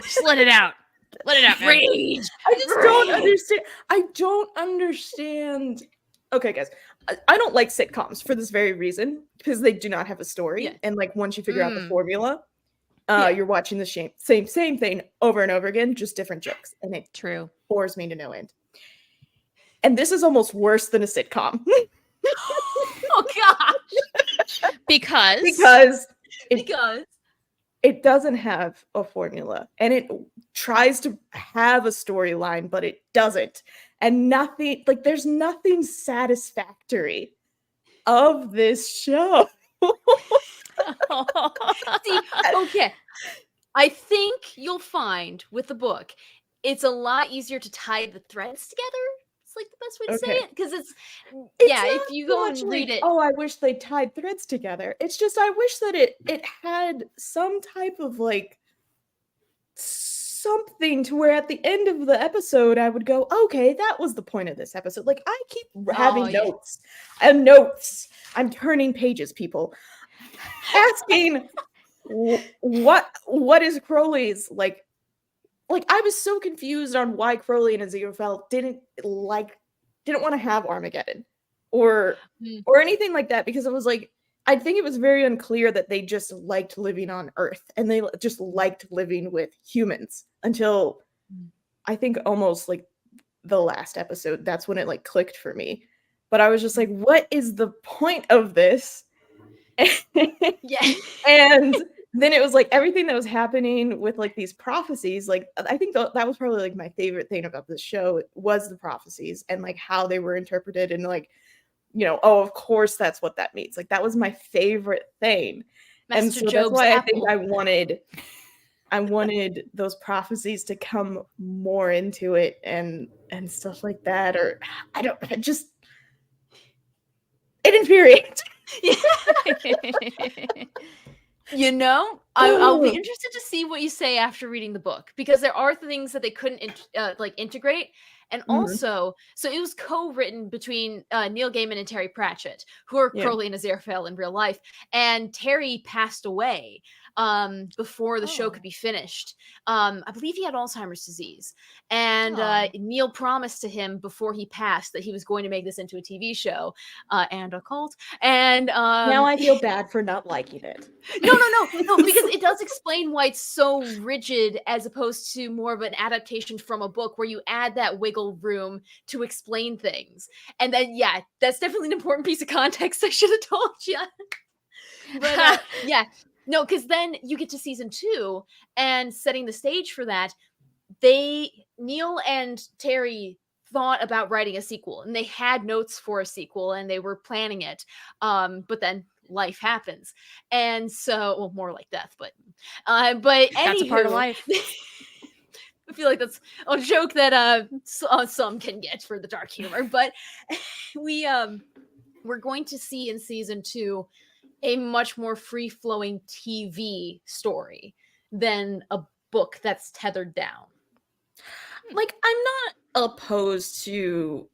just let it out. Let it out, man. Rage. I just don't understand. I don't understand. Okay, guys, I don't like sitcoms for this very reason, because they do not have a story. Yeah. And like once you figure out the formula, Yeah. you're watching the same thing over and over again, just different jokes, and it True. bores me to no end. And this is almost worse than a sitcom. Oh gosh. because Because it doesn't have a formula, and it tries to have a storyline, but it doesn't. And nothing, like, there's nothing satisfactory of this show. see, okay. I think you'll find with the book, it's a lot easier to tie the threads together. It's like the best way to say Okay. it. Because it's It's if not you so go much and read like, it. oh, I wish they tied threads together. It's just I wish that it had some type of like something to where at the end of the episode I would go, okay, that was the point of this episode. Like I keep having yeah. notes and notes. I'm turning pages, people, asking what is Crowley's like I was so confused on why Crowley and Aziraphale didn't want to have Armageddon or anything like that, because it was like I think it was very unclear that they just liked living on Earth and they just liked living with humans until I think almost like the last episode. That's when it like clicked for me. But I was just like, what is the point of this? Yeah. And then it was like everything that was happening with like these prophecies. Like I think that was probably like my favorite thing about this show was the prophecies and like how they were interpreted and like, you know, oh, of course that's what that means. Like that was my favorite thing. Master and so Job's that's why apple. I think I wanted those prophecies to come more into it and stuff like that. Or it infuriates. You know, I'll be interested to see what you say after reading the book, because there are things that they couldn't integrate. And also, so it was co-written between Neil Gaiman and Terry Pratchett, who are Crowley and Aziraphale in real life. And Terry passed away before the show could be finished. I believe he had Alzheimer's disease. And Neil promised to him before he passed that he was going to make this into a TV show and a cult. And now I feel bad for not liking it. No, because it does explain why it's so rigid as opposed to more of an adaptation from a book where you add that wiggle room to explain things. And then, that's definitely an important piece of context I should have told you. But no, because then you get to season 2 and setting the stage for that. Neil and Terry thought about writing a sequel, and they had notes for a sequel and they were planning it. But then life happens. And so, well, more like death, but that's a part of life. I feel like that's a joke that some can get for the dark humor, but we're going to see in season 2 a much more free-flowing TV story than a book that's tethered down. Like, I'm not opposed to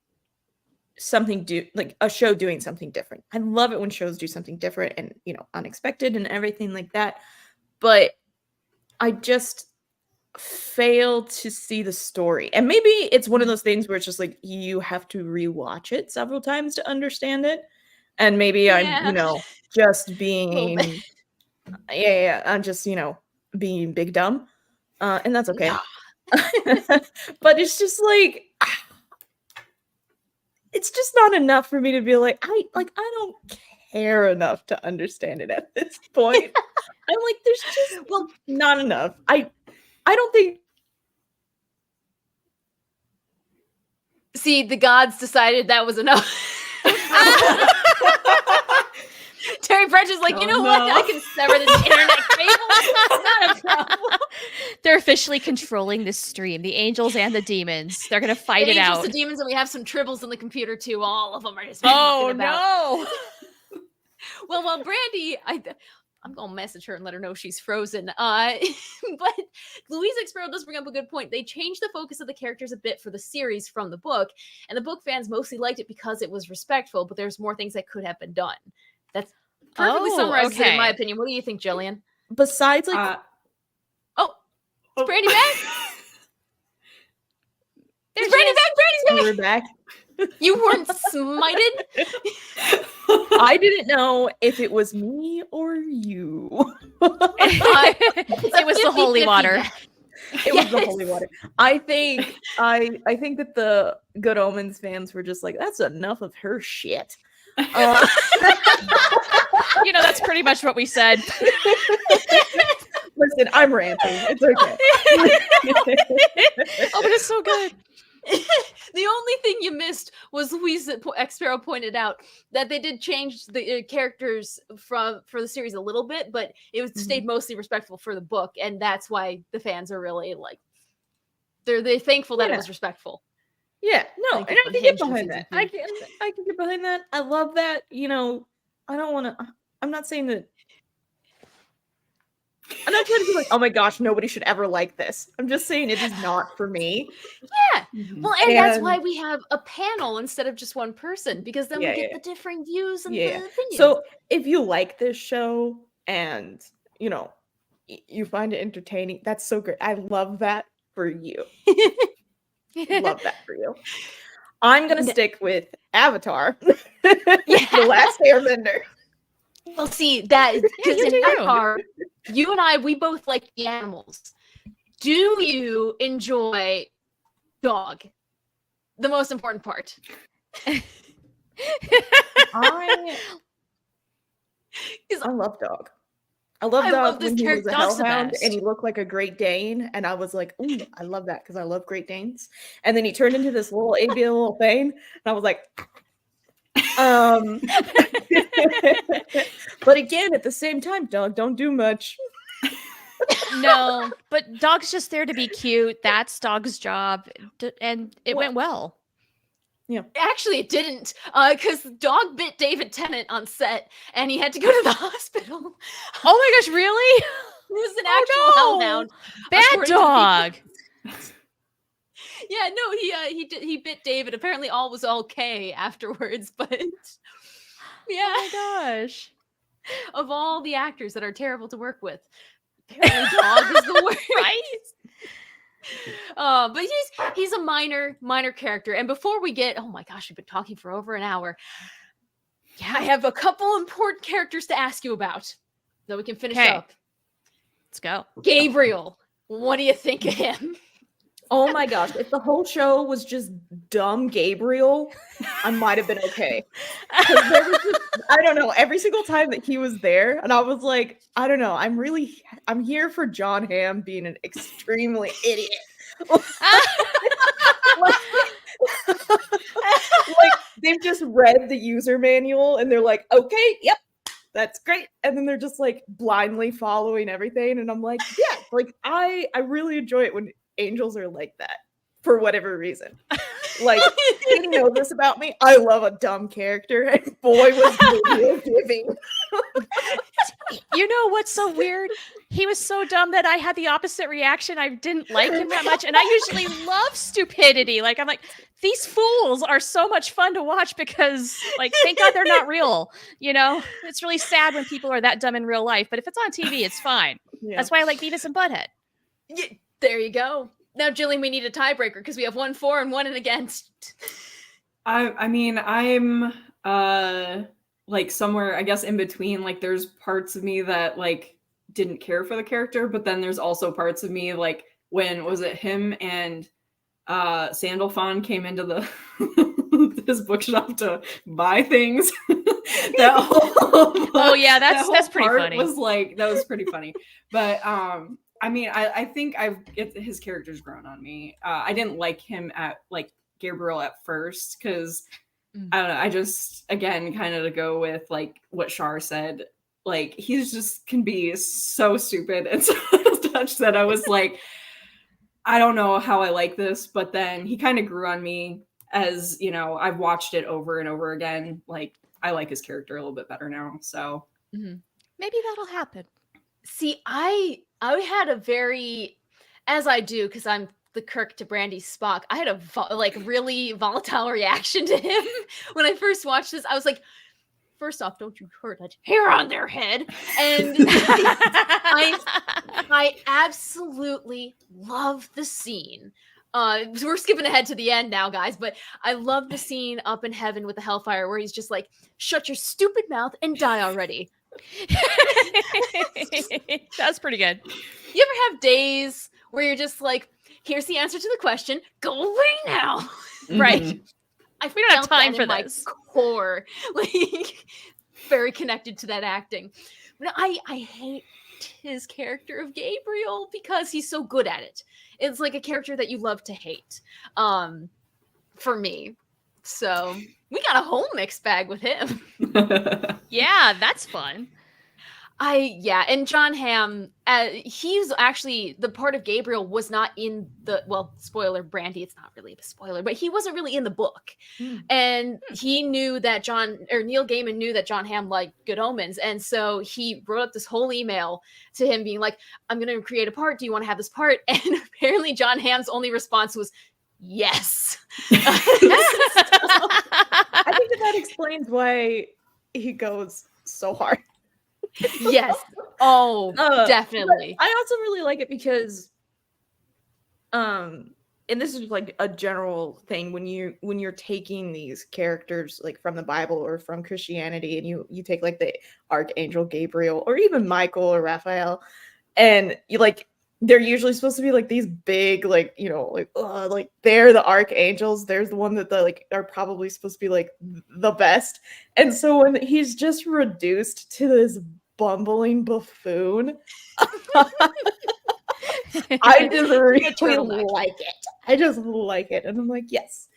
like a show doing something different. I love it when shows do something different and, you know, unexpected and everything like that. But I just fail to see the story. And maybe it's one of those things where it's just like you have to rewatch it several times to understand it. And maybe I'm, you know, just being I'm just, you know, being big dumb. And that's okay. But it's just like it's just not enough for me to be like I don't care enough to understand it at this point. I'm like, there's just not enough. I don't think. See, the gods decided that was enough. Terry Pratchett's like, what? I can sever this internet cable. Not a problem. They're officially controlling this stream. The angels and the demons. They're gonna fight the it angels, out. The demons, and we have some tribbles in the computer too. All of them are just oh about. No! Well, Brandi, I'm gonna message her and let her know she's frozen. But Louise Expo does bring up a good point. They changed the focus of the characters a bit for the series from the book, and the book fans mostly liked it because it was respectful. But there's more things that could have been done. That's perfectly summarizes it, in my opinion. What do you think, Jillian? Besides, like, Brandi back? There Brandy's she is. back! We're back. You weren't smited? I didn't know if it was me or you. It was the holy 50-50 water. bet. It was the holy water. I think that the Good Omens fans were just like, that's enough of her shit. That's pretty much what we said. Listen, I'm ranting. It's okay. Oh, but it's so good. The only thing you missed was Louise X-Sparrow pointed out that they did change the characters for the series a little bit, but it stayed mostly respectful for the book, and that's why the fans are really like they're thankful that it was respectful. Yeah, no, Like and I can get behind that. I can get behind that. I love that. I don't want to. I'm not saying that. I'm not trying to be like, oh my gosh, nobody should ever like this. I'm just saying it is not for me. Yeah. Well, and that's why we have a panel instead of just one person, because then we get the differing views and the opinions. So if you like this show and you find it entertaining, that's so great. I love that for you. Love that for you. I'm gonna stick with Avatar. The Last Airbender. Well, see that because you in do. Avatar, you and I, we both like the animals. Do you enjoy dog? The most important part. I love Dog. I love Dog this when he was a character. Dog's the hellhound best. and he looked like a Great Dane, and I was like, ooh, I love that because I love Great Danes. And then he turned into this little ABA little thing, and I was like, but again, at the same time, Dog don't do much. No, but Dog's just there to be cute. That's Dog's job, and it went well. Yeah. Actually, it didn't, because Dog bit David Tennant on set, and he had to go to the hospital. Oh my gosh, really? He was an actual hellhound. Bad according to Dog. Yeah, no, he bit David. Apparently, all was okay afterwards, but yeah. Oh my gosh. Of all the actors that are terrible to work with, apparently Dog is the worst. Right? But he's a minor character. And before we get, oh my gosh, we've been talking for over an hour. Yeah, I have a couple important characters to ask you about, so we can finish up. Let's go. Gabriel, what do you think of him? Oh my gosh, if the whole show was just dumb Gabriel, I might have been okay. 'Cause there was just, I don't know, every single time that he was there, and I was like, I don't know, I'm here for John Hamm being an extremely idiot. Like they've just read the user manual and they're like, okay, yep, that's great. And then they're just like blindly following everything. And I'm like, yeah, like I really enjoy it when angels are like that for whatever reason. Like, you know this about me. I love a dumb character, and boy was the giving. You know what's so weird? He was so dumb that I had the opposite reaction. I didn't like him that much, and I usually love stupidity. Like I'm like, these fools are so much fun to watch because, like, thank God they're not real. You know, it's really sad when people are that dumb in real life, but if it's on TV, it's fine. Yeah. That's why I like Beavis and Butthead. Yeah, there you go. Now, Jillian, we need a tiebreaker because we have 1 for and 1 against. I mean, I'm like somewhere, I guess, in between. Like, there's parts of me that like didn't care for the character, but then there's also parts of me like when was it him and Sandalphon came into the his bookshop to buy things. Oh yeah, that's pretty funny. Was like that was pretty funny, but I mean, I think his character's grown on me. I didn't like him at like Gabriel at first because I don't know. I just again kind of to go with like what Char said. Like he's just can be so stupid and so touched that I was like, I don't know how I like this, but then he kind of grew on me as you know. I've watched it over and over again. Like I like his character a little bit better now. So Maybe that'll happen. See, I had a very, as I do, because I'm the Kirk to Brandy's Spock, I had a really volatile reaction to him when I first watched this. I was like, first off, don't you hurt that hair on their head. And I absolutely love the scene So we're skipping ahead to the end now, guys, but I love the scene up in heaven with the hellfire where he's just like, shut your stupid mouth and die already. That's pretty good. You ever have days where you're just like, here's the answer to the question, go away now. Right. We don't have time for my this. core, like very connected to that acting. But I hate his character of Gabriel because he's so good at it. It's like a character that you love to hate, for me. So we got a whole mixed bag with him. Yeah, that's fun. And John Hamm, he's actually, the part of Gabriel was not in the, well, spoiler, Brandi, it's not really a spoiler, but he wasn't really in the book. And he knew that Neil Gaiman knew that John Hamm liked Good Omens. And so he wrote up this whole email to him being like, I'm going to create a part. Do you want to have this part? And apparently John Hamm's only response was, yes. I think that explains why he goes so hard. Yes. Oh, definitely. I also really like it because, and this is like a general thing when you're taking these characters like from the Bible or from Christianity, and you take like the Archangel Gabriel or even Michael or Raphael, and you like they're usually supposed to be like these big like like they're the archangels. There's the one that like are probably supposed to be like the best, and so when he's just reduced to this bumbling buffoon, I just really like it. I just like it, and I'm like, yes,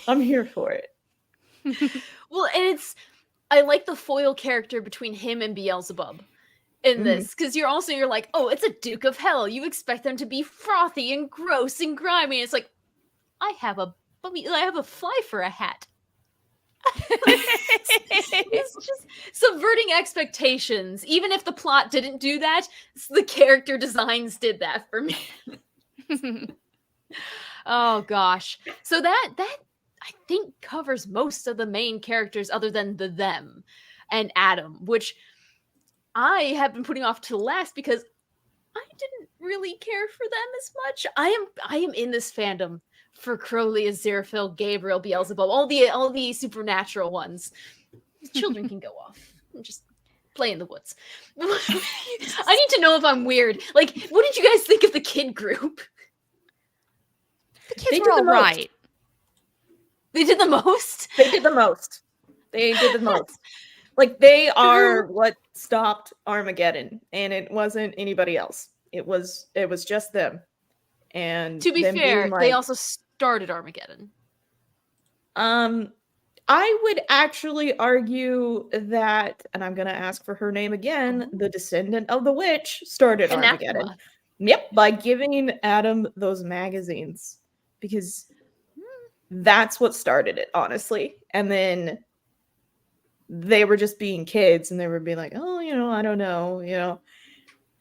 I'm here for it. Well, and I like the foil character between him and Beelzebub in this, because you're like, oh, it's a Duke of Hell. You expect them to be frothy and gross and grimy. It's like, I have a fly for a hat. It's just subverting expectations. Even if the plot didn't do that, the character designs did that for me. Oh gosh. So that I think covers most of the main characters other than the them and Adam, which I have been putting off to last because I didn't really care for them as much. I am in this fandom for Crowley, Aziraphale, Gabriel, Beelzebub, all the supernatural ones. Children can go off and just play in the woods. I need to know if I'm weird. Like, what did you guys think of the kid group? The kids were all right. They did the most? They did the most. Like, they are what stopped Armageddon, and it wasn't anybody else. It was just them. And to be fair, they also started Armageddon. I would actually argue that, and I'm going to ask for her name again, the descendant of the witch started Armageddon. Yep, by giving Adam those magazines, because that's what started it, honestly. And then they were just being kids, and they were being like, oh, I don't know,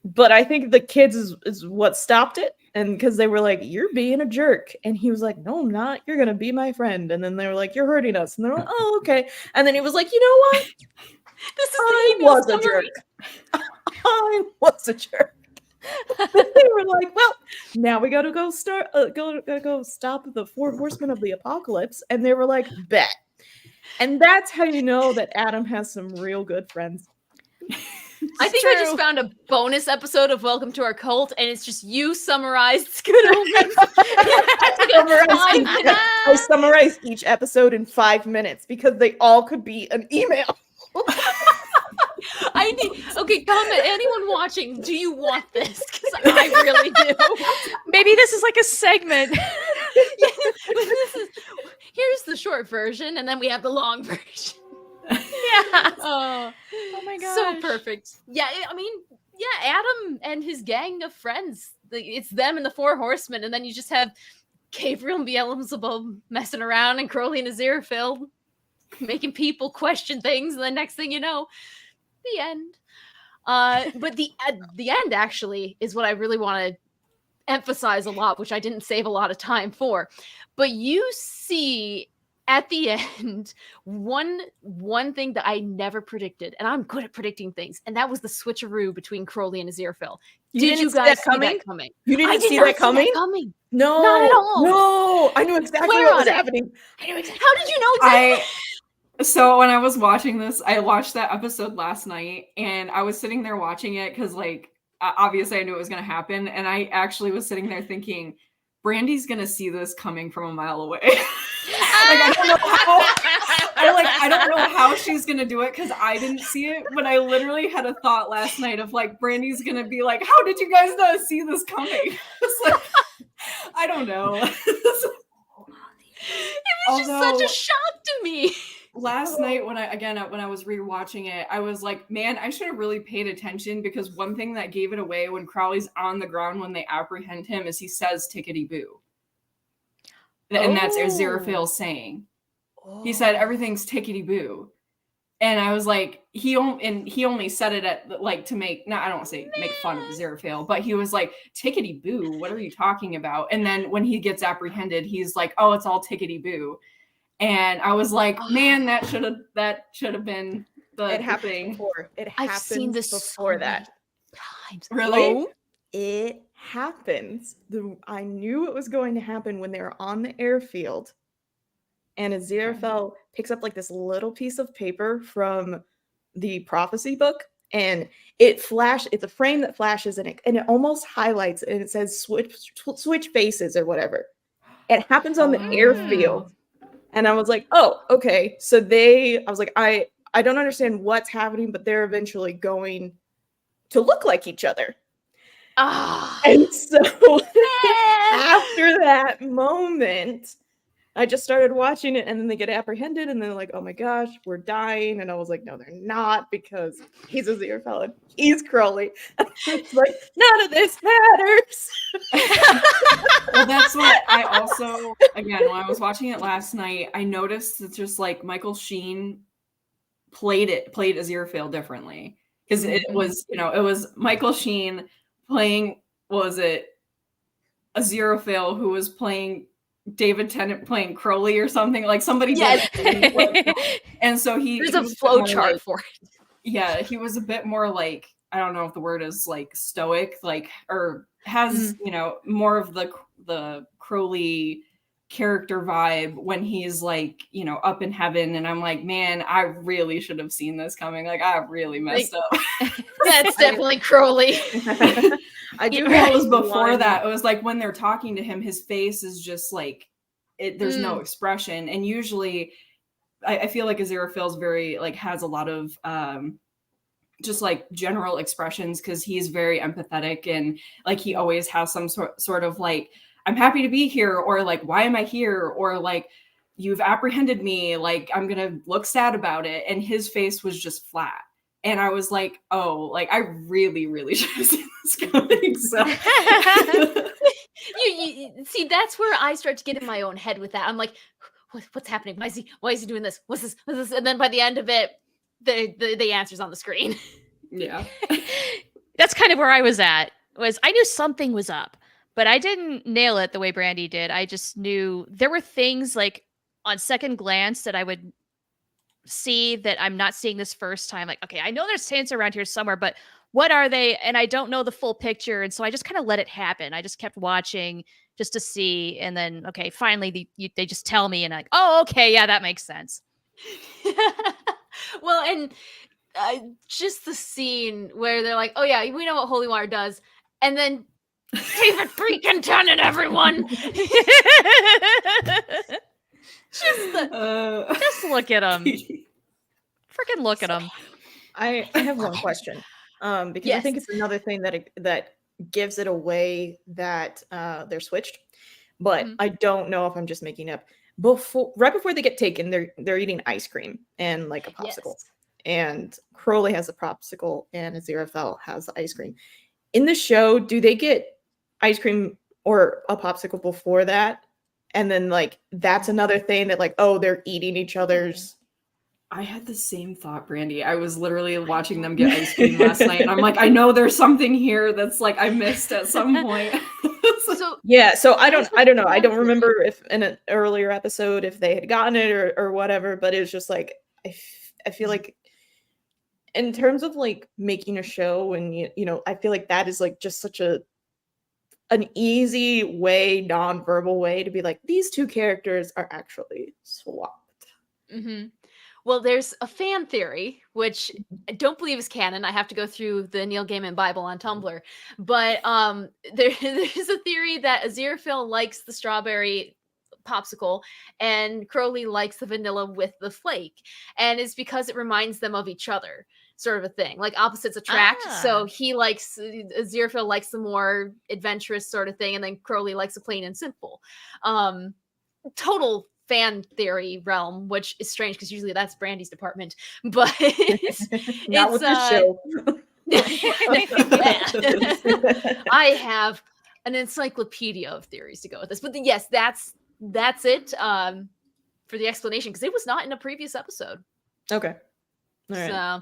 But I think the kids is what stopped it. And because they were like, you're being a jerk. And he was like, no, I'm not. You're going to be my friend. And then they were like, you're hurting us. And they're like, oh, okay. And then he was like, you know what? I was a jerk. I was a jerk. They were like, well, now we got to go go stop the 4 horsemen of the apocalypse. And they were like, bet. And that's how you know that Adam has some real good friends. I think I just found a bonus episode of Welcome to Our Cult, and it's just you summarized Good Omens. I summarized each episode in 5 minutes because they all could be an email. Okay, comment, anyone watching, do you want this? Because I really do. Maybe this is like a segment. Here's the short version, and then we have the long version. Yeah. Oh my gosh. So perfect. Yeah, I mean, Adam and his gang of friends. It's them and the 4 horsemen, and then you just have Gabriel and Beelzebub messing around, and Crowley and Aziraphale making people question things, and the next thing you know, the end. But the end actually is what I really want to emphasize a lot, which I didn't save a lot of time for. But you see at the end, one thing that I never predicted, and I'm good at predicting things, and that was the switcheroo between Crowley and Aziraphale. Did you guys see that coming? You didn't see that coming? No, Not at all. No, I knew exactly Swear what was on it. happening. I knew exactly. How did you know exactly? So when I was watching this, I watched that episode last night, and I was sitting there watching it because, like, obviously I knew it was going to happen, and I actually was sitting there thinking, Brandi's going to see this coming from a mile away. Like, I don't know how. I don't know how she's going to do it because I didn't see it, but I literally had a thought last night of, like, Brandi's going to be like, how did you guys not see this coming? It's like, I don't know. It was just such a shock to me. Last night when I was rewatching it, I was like, man, I should have really paid attention, because one thing that gave it away when Crowley's on the ground when they apprehend him is he says tickety boo. And that's Aziraphale saying. He said everything's tickety boo. And I was like, he only said it at, like, to make, I don't want to say make fun of Aziraphale, but he was like, tickety boo, what are you talking about? And then when he gets apprehended, he's like, oh, it's all tickety boo. And I was like, man, that should have been the thing. Before. It I've happens seen this before so that. times. Really? Oh, it happens. I knew it was going to happen when they were on the airfield. And Aziraphale picks up, like, this little piece of paper from the prophecy book, and it's a frame that flashes in it, and it almost highlights, and it says switch faces or whatever. It happens on the airfield. And I was like, oh, okay. So I was like, I don't understand what's happening, but they're eventually going to look like each other. And so after that moment, I just started watching it, and then they get apprehended, and they're like, oh my gosh, we're dying. And I was like, no, they're not, because he's Aziraphale and he's Crowley. It's like, none of this matters. Well, that's what I also, again, when I was watching it last night, I noticed that just, like, Michael Sheen played Aziraphale differently. Because it was, it was Michael Sheen playing, Aziraphale, who was playing David Tennant playing Crowley or something, like somebody did. And so there's a flow chart for it. Yeah, he was a bit more, like, I don't know if the word is, like, stoic, like, or has more of the Crowley character vibe when he's, like, up in heaven. And I'm like, man, I really should have seen this coming. Like, I really messed up. That's definitely Crowley. I do. It was before that. It was like when they're talking to him, his face is just like there's no expression. And usually I feel like Aziraphale's very, like, has a lot of just, like, general expressions, because he's very empathetic, and, like, he always has some sort of, like, I'm happy to be here, or, like, why am I here, or, like, you've apprehended me, like, I'm gonna look sad about it. And his face was just flat. And I was like, oh, like, I really, really should have seen this coming. So. you see, that's where I start to get in my own head with that. I'm like, what's happening? Why is he doing this? What's this? And then by the end of it, the answer's on the screen. Yeah. That's kind of where I was at. I knew something was up, but I didn't nail it the way Brandi did. I just knew there were things, like, on second glance that I would see that I'm not seeing this first time. Like, okay, I know there's saints around here somewhere, but what are they? And I don't know the full picture. And so I just kind of let it happen. I just kept watching just to see. And then, okay, finally they just tell me, and I'm like, oh, okay, yeah, that makes sense. Well, and just the scene where they're like, oh yeah, we know what Holy Water does. And then David freaking Tennant, everyone. Just look at him. Freaking look at him. I have one question. Because I think it's another thing that gives it away that they're switched. But I don't know if I'm just making up. Right before they get taken, they're eating ice cream and, like, a popsicle. Yes. And Crowley has a popsicle and Aziraphale has the ice cream. In the show, do they get ice cream or a popsicle before that? And then, like, that's another thing that, like, oh, they're eating each other's. I had the same thought, Brandi. I was literally watching them get ice cream last night, and I'm like, I know there's something here that's, like, I missed at some point. So I don't know. I don't remember if in an earlier episode if they had gotten it or whatever, but it was just like I feel like in terms of, like, making a show, and I feel like that is, like, just such a an easy way, non-verbal way to be like, these two characters are actually swapped. Mm-hmm. Well, there's a fan theory, which I don't believe is canon. I have to go through the Neil Gaiman Bible on Tumblr. But there's a theory that Aziraphale likes the strawberry popsicle and Crowley likes the vanilla with the flake. And it's because it reminds them of each other, sort of a thing. Like opposites attract. So he likes, Aziraphale likes the more adventurous sort of thing, and then Crowley likes the plain and simple. Total fan theory realm, which is strange because usually that's Brandi's department, but Not with this show. I have an encyclopedia of theories to go with this, but yes, that's it for the explanation, because it was not in a previous episode. Okay. All right. So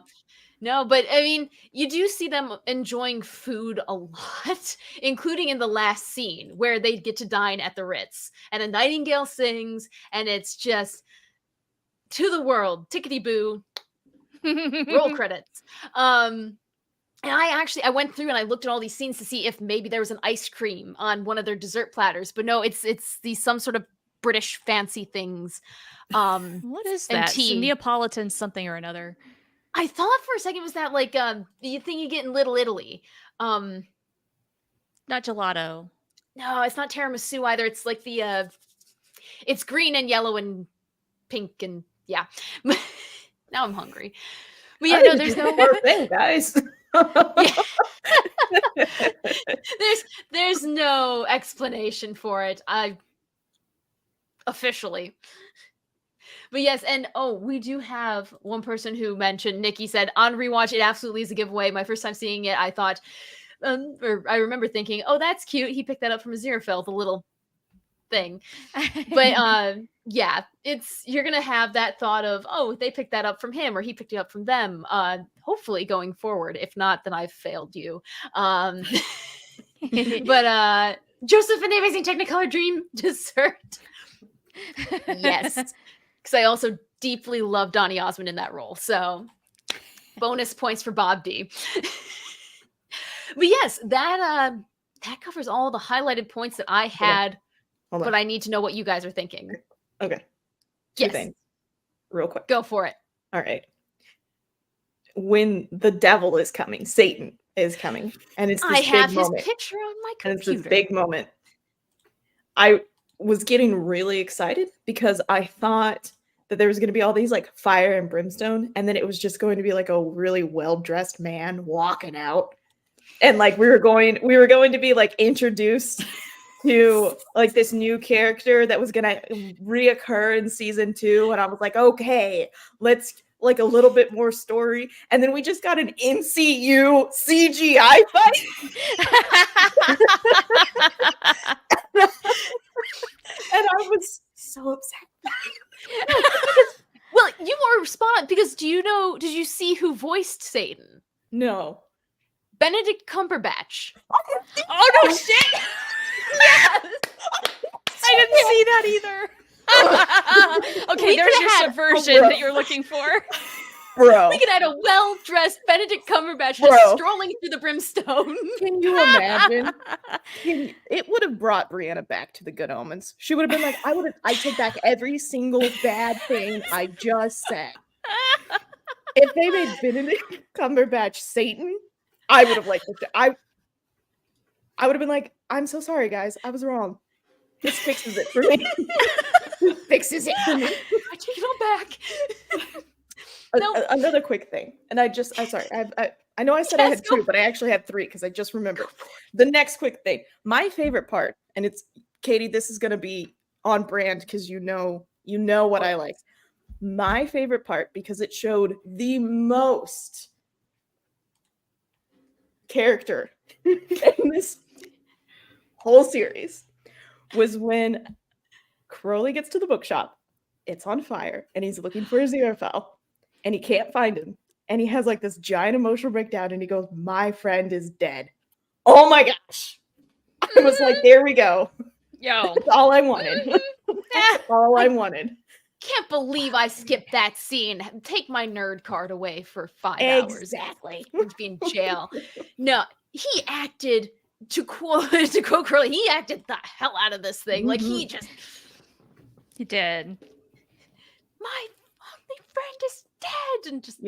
no, but I mean, you do see them enjoying food a lot, including in the last scene where they get to dine at the Ritz and a nightingale sings, and it's just to the world, tickety boo, roll credits. And I went through and I looked at all these scenes to see if maybe there was an ice cream on one of their dessert platters, but no, it's these some sort of British fancy things. What is that? Tea. Neapolitan something or another. I thought for a second it was that like the thing you get in Little Italy. Not gelato. No, it's not tiramisu either. It's like the it's green and yellow and pink and yeah. Now I'm hungry. But yeah, no, there's no thing, guys. there's no explanation for it. Officially. But yes, and we do have one person who mentioned, Nikki said, on rewatch, it absolutely is a giveaway. My first time seeing it, I thought, or I remember thinking, oh, that's cute. He picked that up from Aziraphale, the little thing. But yeah, you're going to have that thought of, oh, they picked that up from him or he picked it up from them. Hopefully going forward. If not, then I've failed you. But Joseph and the Amazing Technicolor Dream dessert. Yes. Because I also deeply love Donny Osmond in that role. So bonus points for Bob D. But yes, that covers all the highlighted points that I had. Hold on. But I need to know what you guys are thinking. Okay. Two things. Real quick. Go for it. All right. When the devil is coming, Satan is coming. And it's this big moment. I have his picture on my computer. And it's this big moment. I was getting really excited because I thought that there was going to be all these like fire and brimstone, and then it was just going to be like a really well-dressed man walking out, and like we were going to be like introduced to like this new character that was going to reoccur in season 2, and I was like, okay, let's like a little bit more story, and then we just got an MCU CGI fight. And I was so upset. Well, you are spot on, because did you see who voiced Satan? No. Benedict Cumberbatch. Oh no shit! Yes! I didn't see that either. Okay, there's your subversion that you're looking for. Bro. We could have a well-dressed Benedict Cumberbatch just strolling through the brimstone. Can you imagine? It would have brought Brianna back to the Good Omens. She would have been like, I take back every single bad thing I just said. If they made Benedict Cumberbatch Satan, I would have liked it. I would have been like, I'm so sorry, guys. I was wrong. This fixes it for me. This fixes it for me. I take it all back. Another quick thing, and I'm sorry. I know I said I had 2, but I actually had 3 because I just remembered. The next quick thing, my favorite part, and it's Katie. This is gonna be on brand because you know what I like. My favorite part, because it showed the most character in this whole series, was when Crowley gets to the bookshop. It's on fire, and he's looking for Aziraphale. And he can't find him. And he has like this giant emotional breakdown, and he goes, my friend is dead. Oh my gosh. I was like, there we go. Yo. That's all I wanted. That's all I wanted. Can't believe I skipped that scene. Take my nerd card away for 5 hours. Exactly. Be in jail. No, he acted to quote Curly, he acted the hell out of this thing. Like he did. My only friend is dead, and just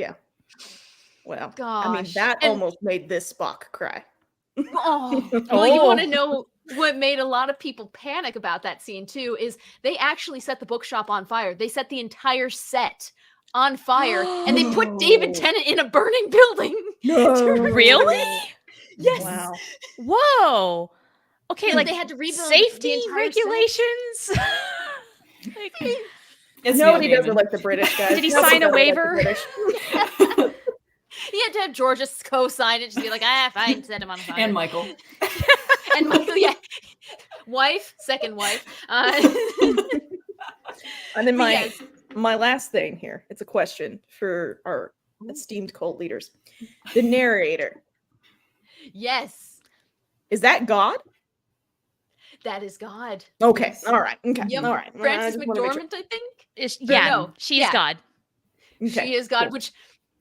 Well, gosh. I mean, that almost made this Spock cry. Well, you want to know what made a lot of people panic about that scene too is they actually set the bookshop on fire. They set the entire set on fire, and they put David Tennant in a burning building. No. Really? Yes. Wow. Whoa. Okay, And like they had to rebuild safety the entire regulations. Nobody does it like the British guys. Did he Nobody sign a does it like the waiver? British. He had to have Georgia co-sign it, just be like, fine, set him on fire. And Michael. And Michael, second wife. And then my last thing here, it's a question for our esteemed cult leaders. The narrator. Yes. Is that God? That is God. Okay. All right. Okay. Yep. All right. Frances McDormand, I think. She's God. Okay. She is God, Cool. which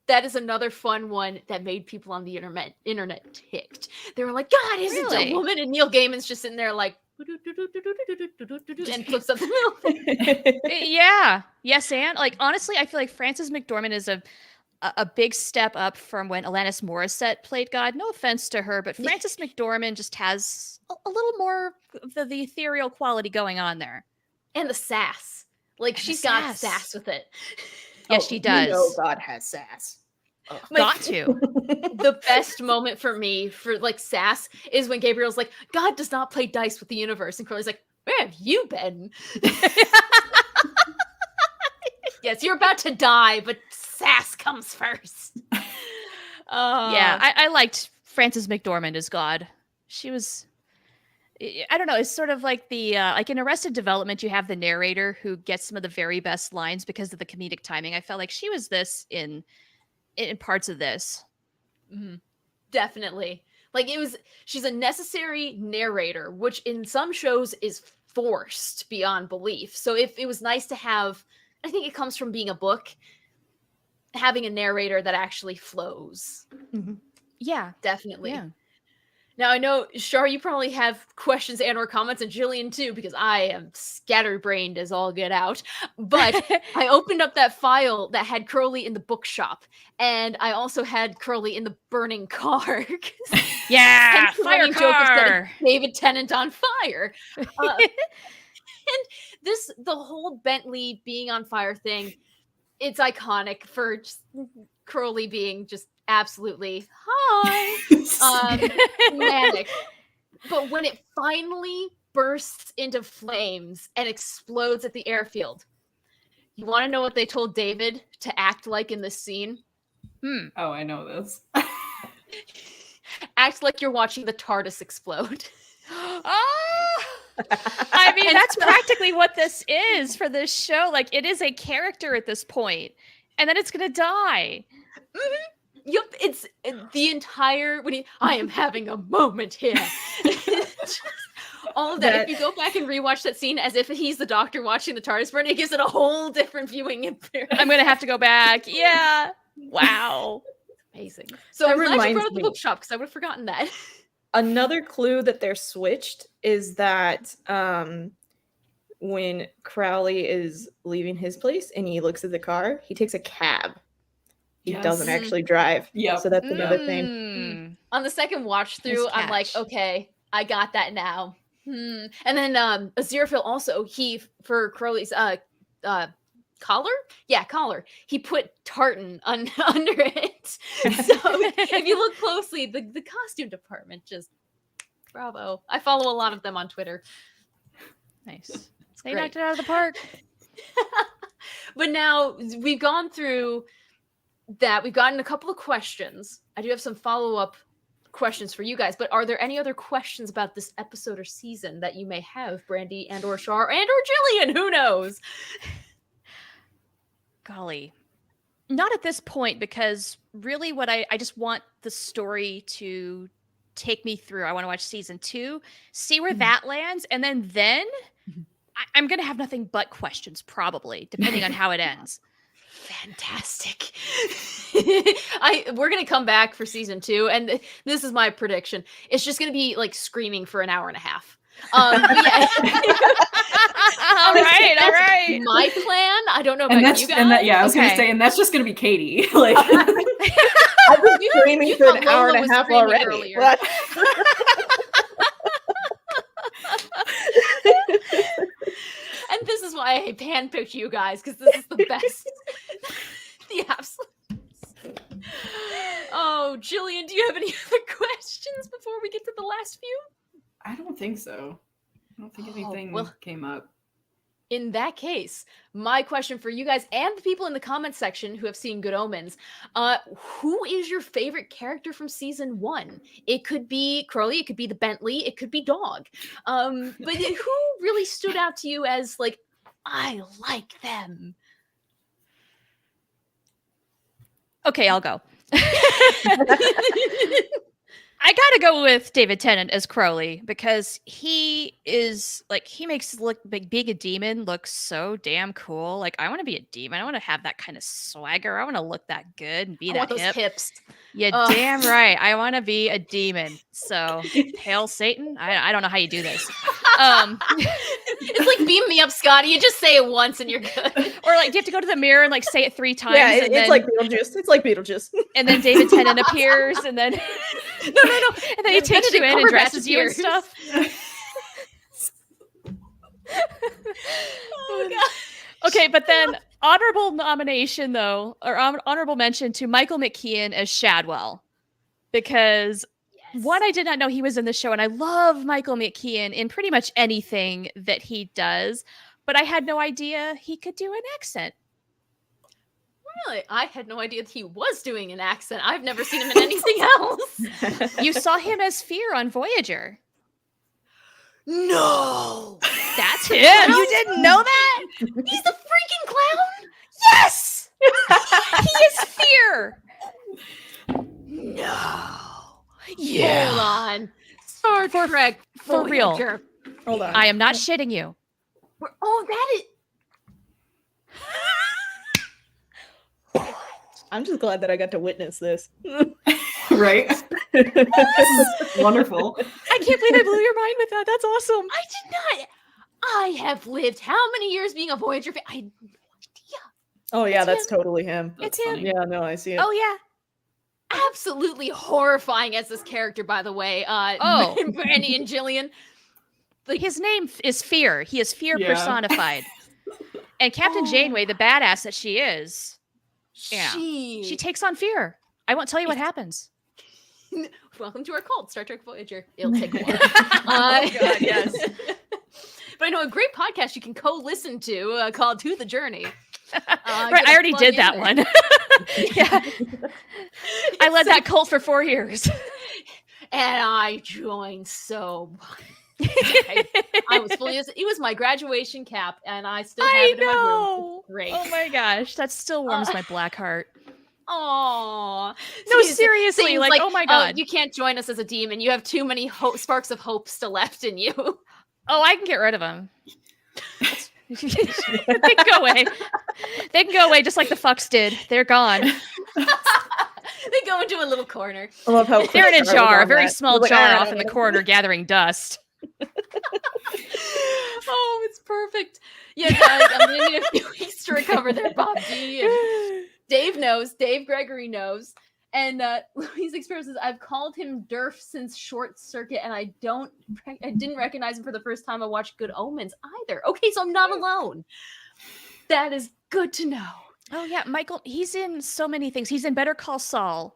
that is another fun one that made people on the internet ticked. They were like, God isn't Really? a woman, and Neil Gaiman's just sitting there like and flips up the middle. Yeah. Yes, and like honestly, I feel like Frances McDormand is a big step up from when Alanis Morissette played God. No offense to her, but Frances McDormand just has a little more of the ethereal quality going on there. And the sass. Like, she's got sass with it. Yes, she does. You know God has sass. Got to. The best moment for me for like sass is when Gabriel's like, God does not play dice with the universe. And Crowley's like, where have you been? Yes, you're about to die, but sass comes first. Yeah, I liked Frances McDormand as God. She was, I don't know, it's sort of like the, like in Arrested Development, you have the narrator who gets some of the very best lines because of the comedic timing. I felt like she was this in parts of this. Mm-hmm. Definitely. Like she's a necessary narrator, which in some shows is forced beyond belief. So if it was nice to have, I think it comes from being a book, having a narrator that actually flows. Mm-hmm. Yeah. Definitely. Yeah. Now, I know, Char, you probably have questions and or comments, and Jillian too, because I am scatterbrained as all get out. But I opened up that file that had Crowley in the bookshop, and I also had Crowley in the burning car. Yeah, and fire car. David Tennant on fire. And the whole Bentley being on fire thing, it's iconic for just Crowley being just absolutely manic. But when it finally bursts into flames and explodes at the airfield, you want to know what they told David to act like in this scene? Oh, I know this. Act like you're watching the TARDIS explode. I mean, that's practically what this is for this show. Like, it is a character at this point, and then it's gonna die. Mm-hmm. Yep, it's the entire I am having a moment here. All of that. If you go back and rewatch that scene as if he's the Doctor watching the TARDIS burn, it gives it a whole different viewing experience. I'm gonna have to go back. Yeah. Wow. Amazing. So That I'm glad you reminds brought up the me. bookshop because I would have forgotten that. Another clue that they're switched is that when Crowley is leaving his place and he looks at the car, he takes a cab. He doesn't actually drive. Yep. So that's another thing. On the second watch through, I'm like, okay, I got that now. And then Aziraphale also, for Crowley's collar? Yeah, collar. He put tartan under it. So if you look closely, the costume department just bravo. I follow a lot of them on Twitter. Nice. They knocked it out of the park. But now we've gone through that. We've gotten a couple of questions. I do have some follow-up questions for you guys, but are there any other questions about this episode or season that you may have, Brandi and or Char and or Jillian? Who knows? Golly. Not at this point, because really what I just want the story to take me through. I want to watch season 2, see where that lands, and then I'm going to have nothing but questions, probably, depending on how it ends. Fantastic. We're gonna come back for season 2, and this is my prediction. It's just gonna be like screaming for an hour and a half. But yeah. all right. My plan. I don't know And about that's you guys. and that, yeah, I was gonna Okay. say, and that's just gonna be Katie. Like, I've been screaming you for thought an hour Lola and a was half screaming already. earlier. What? And this is why I handpicked you guys, because this is the best. The absolute best. Oh, Jillian, do you have any other questions before we get to the last few? I don't think so. I don't think anything well- came up. In that case, my question for you guys and the people in the comments section who have seen Good Omens, who is your favorite character from season 1? It could be Crowley, it could be the Bentley, it could be Dog. But who really stood out to you as like, I like them? Okay, I'll go. I gotta go with David Tennant as Crowley because he is like he makes being a demon look so damn cool. Like I want to be a demon. I want to have that kind of swagger. I want to look that good and be I that want those hip. hips. Yeah, damn right. I want to be a demon. So hail Satan. I don't know how you do this. It's like beam me up, Scotty. You just say it once and you're good. Or like do you have to go to the mirror and like say it 3 times? Yeah, and it's then, like Beetlejuice. It's like Beetlejuice. and then David Tennant appears and then No. and then he takes you in and Cumberbatch dresses you and appears. stuff. Oh god. Okay, but then honorable nomination though, or honorable mention to Michael McKean as Shadwell, because one, I did not know he was in the show, and I love Michael McKean in pretty much anything that he does, but I had no idea he could do an accent. Really? I had no idea that he was doing an accent. I've never seen him in anything else. You saw him as Fear on Voyager. No. That's him. You didn't know that? He's the freaking clown? Yes! He is Fear. No. Yeah. Hold on. Star Trek for real. Voyager. Hold on. I am not shitting you. Oh, that is... I'm just glad that I got to witness this. Right? Wonderful. I can't believe I blew your mind with that. That's awesome. I did not... I have lived how many years being a Voyager fan? I had no idea. Oh yeah, It's that's him. totally him. It's That's him. funny. Yeah, no, I see it. Oh yeah. Absolutely horrifying as this character, by the way. Oh. Brandi and Jillian. His name is Fear. He is Fear Yeah. personified. And Captain Oh. Janeway, the badass that she is, yeah. She she takes on Fear. I won't tell you what happens. Welcome to our cult, Star Trek Voyager. It'll take a while. Oh, God, yes. But I know a great podcast you can co-listen to called To the Journey. Right, get I a already plug did in that there. one. Yeah. I led that cult for 4 years. And I joined so much. I was fully, it was my graduation cap, and I still have I it in my room. know. It's great. Oh my gosh, that still warms my black heart. Aw. No, See, seriously, things like, oh my God. you can't join us as a demon. You have too many sparks of hope still left in you. Oh, I can get rid of them. They can go away. They can go away just like the fucks did. They're gone. They go into a little corner. I love how They're in a Chris Char was jar, a on very that. small He was like, jar "Ah, off in the corner gathering dust. Oh, it's perfect. Yeah, guys, I'm gonna need a few weeks to recover there, Bob D. And Dave knows. Dave Gregory knows. And Louise experiences. I've called him Durf since Short Circuit, and I didn't recognize him for the first time I watched Good Omens either. Okay, so I'm not alone. That is good to know. Oh yeah, Michael, he's in so many things. He's in Better Call Saul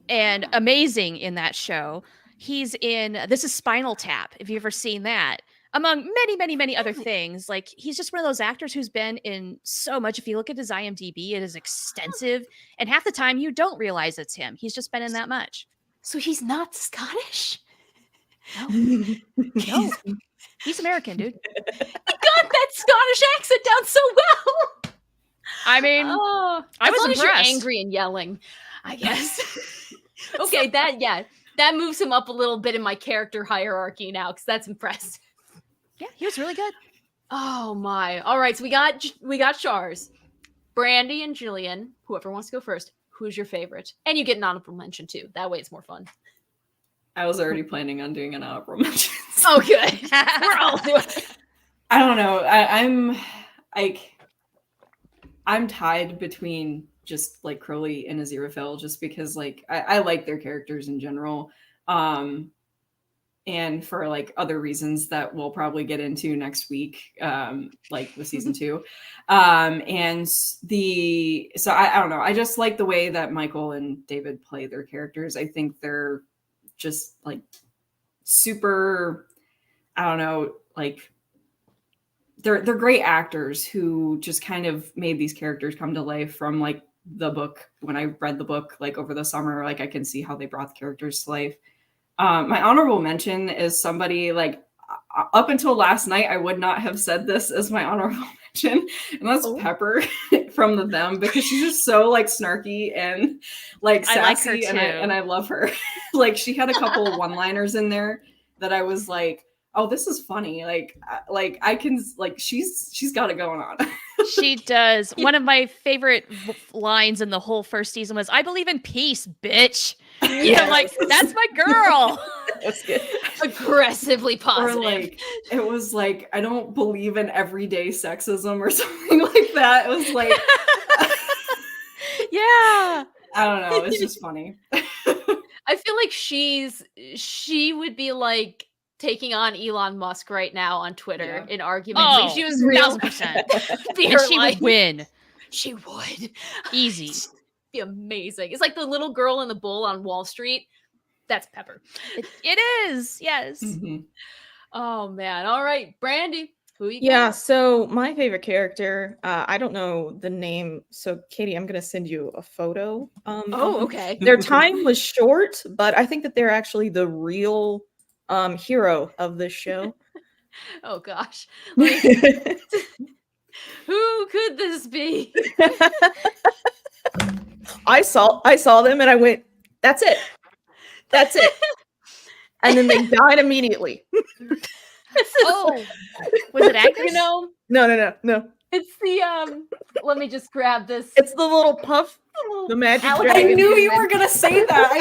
and amazing in that show. He's in This Is Spinal Tap, if you've ever seen that. Among many other things. Like he's just one of those actors who's been in so much. If you look at his IMDb, it is extensive. And half the time you don't realize it's him. He's just been in that much. So he's not Scottish? No. He's American, dude. He got that Scottish accent down so well. I mean, Oh, I as was long as you're impressed. angry and yelling, I guess. Okay, that moves him up a little bit in my character hierarchy now, because that's impressive. yeah, he was really good. Oh my! All right, so we got Chars. Brandi and Jilliann, whoever wants to go first, who's your favorite? And you get an honorable mention too. That way it's more fun. I was already planning on doing an honorable mention. Oh, good. We're all doing it. I don't know. I'm tied between just like Crowley and Aziraphale, just because like I like their characters in general. And for like other reasons that we'll probably get into next week, like with season 2. So I don't know. I just like the way that Michael and David play their characters. I think they're just like super, I don't know, like they're great actors who just kind of made these characters come to life from like the book. When I read the book like over the summer, like I can see how they brought the characters to life. My honorable mention is somebody like up until last night, I would not have said this as my honorable mention, and that's Pepper from the Them, because she's just so like snarky and like sassy, I like her too. and I love her. Like she had a couple of one-liners in there that I was like, oh, this is funny. Like I can like she's got it going on. She does. One of my favorite lines in the whole first season was, "I believe in peace, bitch." Yeah, I'm like, that's my girl. That's good. Aggressively positive. Or like it was like, I don't believe in everyday sexism or something like that. It was like Yeah. I don't know. It's just funny. I feel like she would be like taking on Elon Musk right now on Twitter in arguments. Oh, Like, she was real 1000%. be And her she line. would win. She would. Easy. Be amazing. It's like the little girl and the bull on Wall Street. That's Pepper. It is. Yes. Mm-hmm. Oh man. All right, Brandi. Who you Yeah, got? so my favorite character, I don't know the name. So Katie, I'm gonna send you a photo. Oh, of them. okay. Their time was short, but I think that they're actually the real hero of this show. Oh gosh. Like, who could this be? I saw them and I went, that's it. That's it. And then they died immediately. Oh, was it Agnes? You know, No. it's the let me just grab this. It's the little puff, the magic Alex, dragon. I knew you were gonna say that.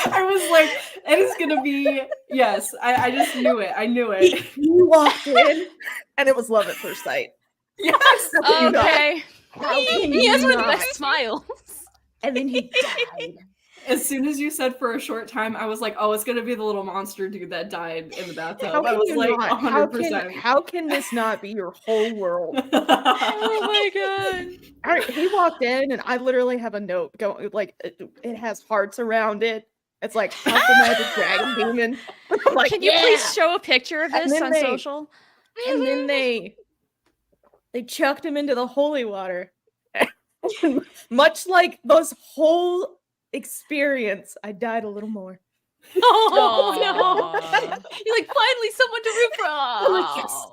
I was like, it is gonna be yes. I just knew it. I knew it. You walked in, and it was love at first sight. Yes. That's what you got. Okay. How can He has you one of the not? best smiles. And then he died. As soon as you said for a short time, I was like, oh, it's gonna be the little monster dude that died in the bathtub. How I can was you like, not? 100%. How can this not be your whole world? Oh my god. He walked in, and I literally have a note going like it has hearts around it. It's like Puff the Magic Dragon Demon. I'm like, Can you yeah. please show a picture of And this then on social? And then they chucked him into the holy water. Much like this whole experience, I died a little more. Oh no. Aw. You're like, finally someone to root for. I'm like, yes,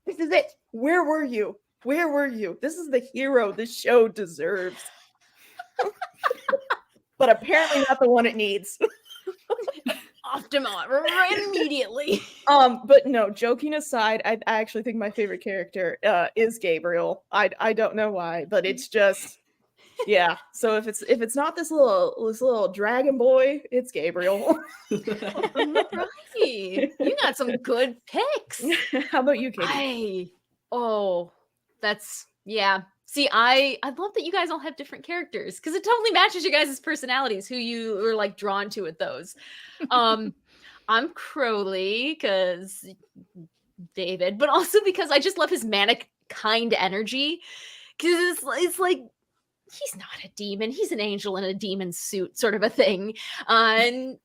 this is it. Where were you? Where were you? This is the hero this show deserves. But apparently not the one it needs. Optima right immediately. But no, joking aside, I actually think my favorite character is Gabriel. I don't know why, but it's just yeah. So if it's not this little dragon boy, it's Gabriel. Right. You got some good picks. How about you, Katie? That's yeah. See, I love that you guys all have different characters because it totally matches you guys' personalities, who you are like drawn to with those. I'm Crowley because David, but also because I just love his manic kind energy. Because it's like he's not a demon; he's an angel in a demon suit, sort of a thing. And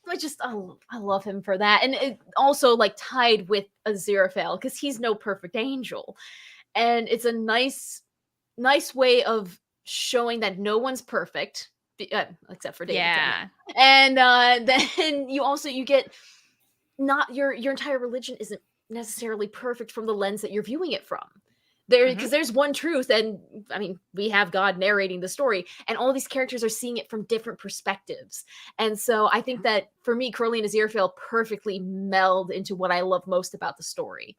I love him for that, and it also like tied with Aziraphale because he's no perfect angel, and it's a nice way of showing that no one's perfect except for David. Yeah. And then you get not your entire religion isn't necessarily perfect from the lens that you're viewing it from. Because there's one truth, and I mean, we have God narrating the story, and all these characters are seeing it from different perspectives. And so I think that for me, Crowley and Aziraphale perfectly meld into what I love most about the story.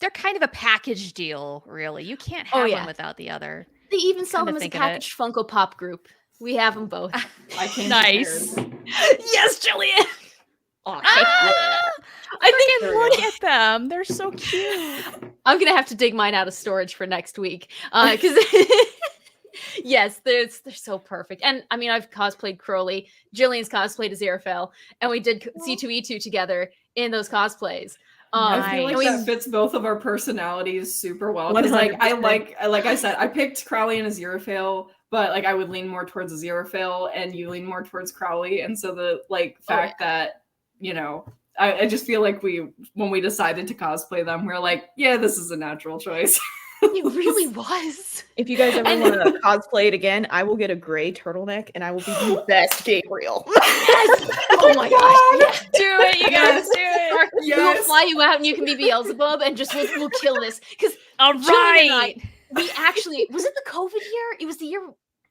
they're kind of a package deal, really. You can't have yeah. one without the other. They even sell Come to them as a think of it. packaged Funko Pop group. We have them both. I came Nice. prepared. Yes, Jillian. Oh, I think Freaking look at them. They're so cute. I'm gonna have to dig mine out of storage for next week, because yes, they're so perfect. And I mean, I've cosplayed Crowley. Jillian's cosplayed Aziraphale, and we did C2E2 together in those cosplays. I feel like and we- that fits both of our personalities super well. Because like 100%. I said, I picked Crowley and Aziraphale, but like I would lean more towards Aziraphale, and you lean more towards Crowley. And so the fact that, you know, I just feel like when we decided to cosplay them, we're like, yeah, this is a natural choice. It really was. If you guys ever want to cosplay it again, I will get a gray turtleneck and I will be the best Gabriel. Yes. Oh my gosh. Yes. Do it, you guys. Do it. We will fly you out and you can be Beelzebub and just we'll kill this. Because All right. we actually, was it the COVID year? It was the year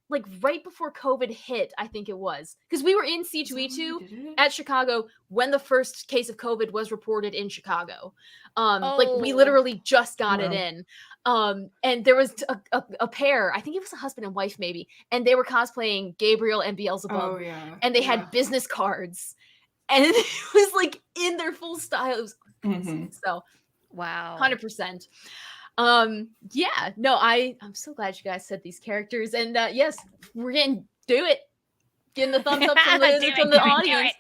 like right before COVID hit, I think it was. Because we were in C2E2 at Chicago when the first case of COVID was reported in Chicago. Like we literally just got it in. And there was a pair, I think it was a husband and wife maybe, and they were cosplaying Gabriel and Beelzebub. Oh yeah. And they had business cards. And it was like in their full style. It was amazing. So Wow. 100%. Yeah, no, I'm so glad you guys said these characters, and yes, we're gonna do it. Getting the thumbs up from the audience,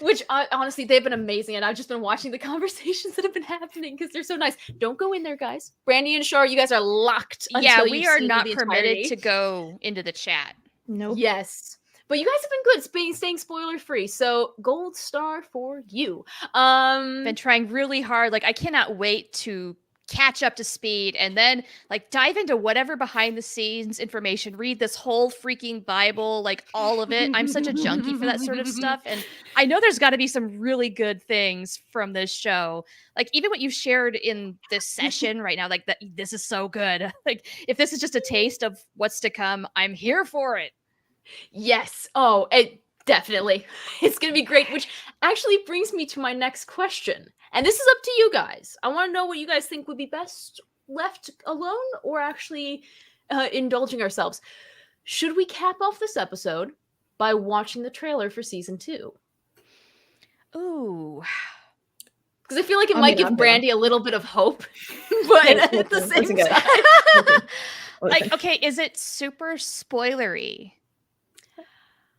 which honestly they've been amazing, and I've just been watching the conversations that have been happening because they're so nice. Don't go in there, guys. Brandi and Char, you guys are locked. Yeah, until we you've are seen not the permitted entirety. to go into the chat. Nope. Yes. But you guys have been good, staying spoiler free. So gold star for you. Been trying really hard. Like I cannot wait to catch up to speed and then like dive into whatever behind the scenes information, read this whole freaking Bible, like all of it. I'm such a junkie for that sort of stuff. And I know there's got to be some really good things from this show. Like even what you've shared in this session right now, like that, this is so good. Like if this is just a taste of what's to come, I'm here for it. Yes. Oh, definitely. It's going to be great, which actually brings me to my next question. And this is up to you guys. I want to know what you guys think would be best left alone or actually indulging ourselves. Should we cap off this episode by watching the trailer for season 2? Ooh. Because I feel like it might give Brandi a little bit of hope, but at the same time. Like, okay, is it super spoilery?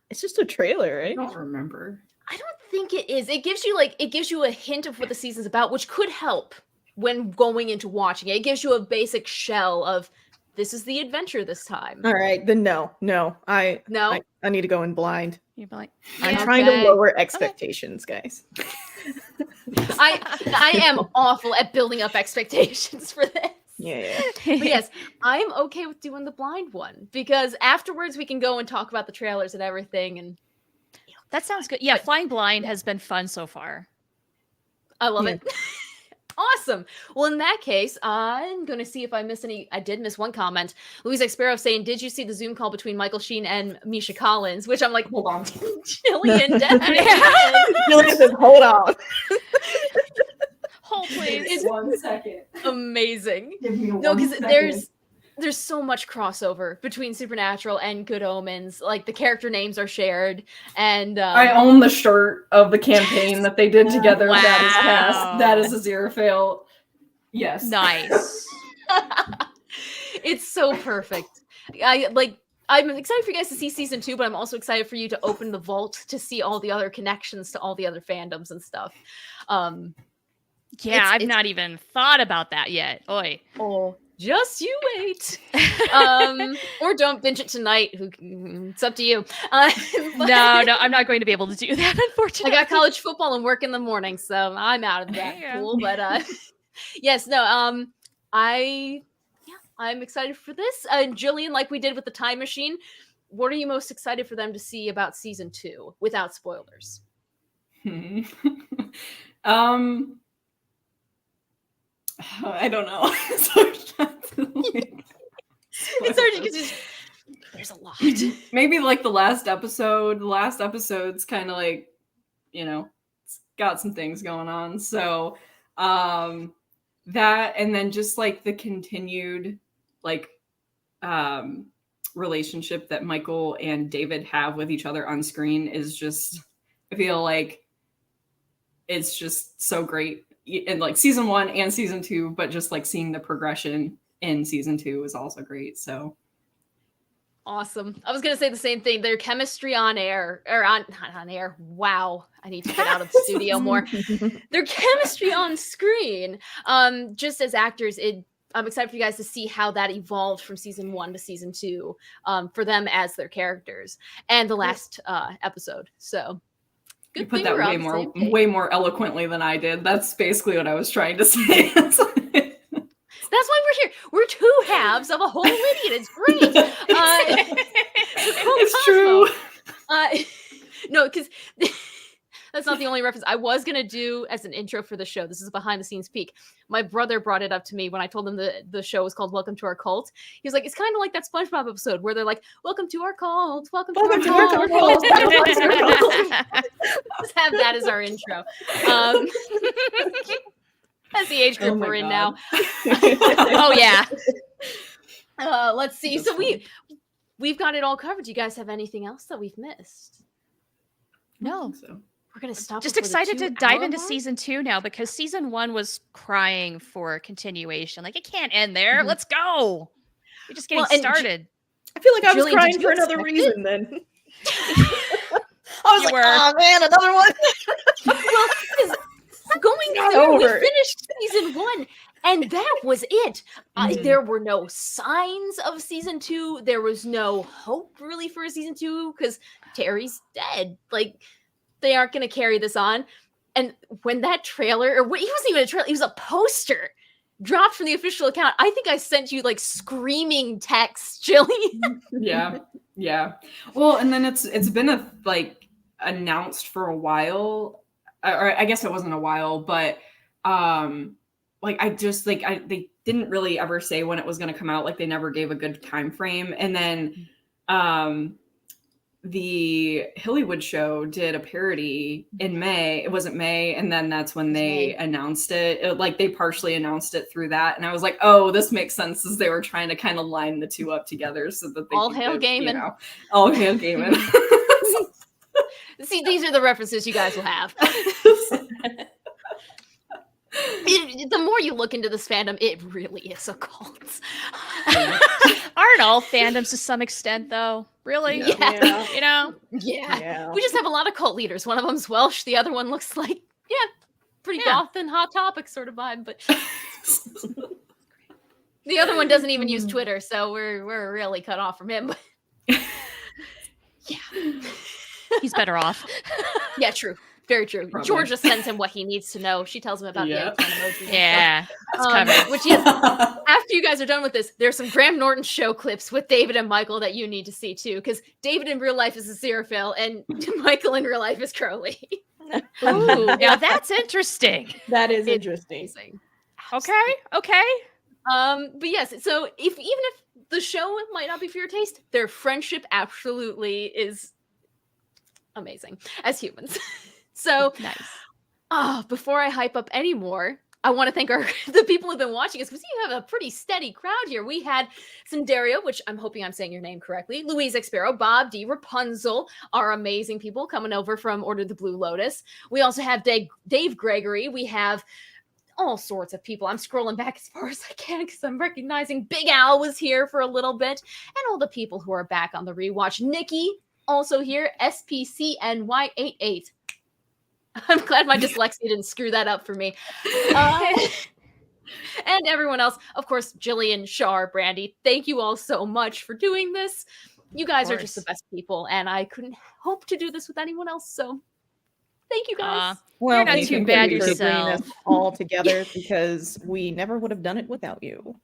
It's just a trailer, right? I don't remember. I don't think it is. It gives you a hint of what the season's about, which could help when going into watching it. It gives you a basic shell of this is the adventure this time. All right, then no. I need to go in blind. You'd be like, I'm trying to lower expectations, guys. I am awful at building up expectations for this. Yeah. But yes, I'm okay with doing the blind one because afterwards we can go and talk about the trailers and everything. And that sounds good. Yeah, flying blind has been fun so far. I love it. Awesome. Well, in that case, I'm going to see if I miss any. I did miss one comment. Louise X. Sparrow saying, did you see the Zoom call between Michael Sheen and Misha Collins? Which I'm like, hold on. Jillian, definitely. Jillian says, hold on. Hold please. It's 1 second. Amazing. Give me No, because 1 second. there's so much crossover between Supernatural and Good Omens. Like the character names are shared, and I own the shirt of the campaign that they did together. Wow. That is cast. That is Aziraphale. Yes. Nice. It's so perfect. I'm excited for you guys to see season 2, but I'm also excited for you to open the vault to see all the other connections to all the other fandoms and stuff. Yeah, I've not even thought about that yet. Oi. Oh, just you wait. Or don't binge it tonight. It's up to you. No, I'm not going to be able to do that, unfortunately. I got college football and work in the morning, so I'm out of that pool. But yes, no, I'm excited for this. Jillian, like we did with the time machine, what are you most excited for them to see about season 2 without spoilers? I don't know. It's hard because there's a lot. Maybe like the last episode. The last episode's kind of like, it's got some things going on. So, that, and then just like the continued like relationship that Michael and David have with each other on screen is just, I feel like it's just so great in like season 1 and season 2, but just like seeing the progression in season 2 is also great. So awesome. I was gonna say the same thing. Their chemistry on air, or not on air. Wow, I need to get out of the studio more. Their chemistry on screen, just as actors, I'm excited for you guys to see how that evolved from season 1 to season 2, for them as their characters, and the last episode. So good you put thing that way more eloquently than I did. That's basically what I was trying to say. That's why we're here. We're two halves of a whole idiot. It's great. It's true. No, because that's not the only reference I was going to do as an intro for the show. This is a behind the scenes peek. My brother brought it up to me when I told him the show was called Welcome to Our Cult. He was like, it's kind of like that SpongeBob episode where they're like, welcome to our cult. Welcome to our cult. Let's have that as our intro. That's the age group we're in now. Oh yeah. Let's see. So we've got it all covered. Do you guys have anything else that we've missed? No. So we're gonna stop. Just excited to dive into season 2 now, because season 1 was crying for continuation. Like, it can't end there. Let's go. We're just getting started. I feel like I was Jilliann, crying did for you another expect reason then. I was You like, were. oh man, another one. Well, 'cause going through, we finished season 1, and that was it. There were no signs of season 2. There was no hope really for season 2 because Terry's dead. Like, they aren't going to carry this on. And when that trailer, he wasn't even a trailer, he was a poster, dropped from the official account, I think I sent you like screaming texts, Jillian. Yeah. Well, and then it's been announced for a while, or I guess it wasn't a while, but they didn't really ever say when it was going to come out. Like, they never gave a good time frame. And then the Hillywood show did a parody in May. It wasn't May, and then that's when they announced it. They partially announced it through that, and I was like, oh, this makes sense, as they were trying to kind of line the two up together so that they all hail Gaiman. All hail Gaiman. See, these are the references you guys will have. The more you look into this fandom, it really is a cult. Aren't all fandoms to some extent, though? Really? Yeah. You know? Yeah. We just have a lot of cult leaders. One of them's Welsh. The other one looks like, pretty goth and Hot Topic sort of vibe. But the other one doesn't even use Twitter, so we're really cut off from him. But He's better off. Yeah, true. Very true. Probably. Georgia sends him what he needs to know. She tells him about the icon emojis. Yeah, that's covered. Which is, after you guys are done with this, there's some Graham Norton show clips with David and Michael that you need to see too, because David in real life is Aziraphale and Michael in real life is Crowley. Ooh, now that's interesting. That is interesting. Okay. But yes, so even if the show might not be for your taste, their friendship absolutely is amazing as humans. So nice. Before I hype up any more, I want to thank the people who've been watching us, because you have a pretty steady crowd here. We had Cinderio, which I'm hoping I'm saying your name correctly, Louise Expero, Bob D, Rapunzel, our amazing people coming over from Order the Blue Lotus. We also have Dave Gregory. We have all sorts of people. I'm scrolling back as far as I can because I'm recognizing Big Al was here for a little bit, and all the people who are back on the rewatch. Nikki, also here, SPCNY88. I'm glad my dyslexia didn't screw that up for me. And everyone else, of course, Jilliann, Char, Brandi, thank you all so much for doing this. You guys are just the best people, and I couldn't hope to do this with anyone else, so thank you guys. Well, you're not too bad for bringing yourself. us all together, because we never would have done it without you.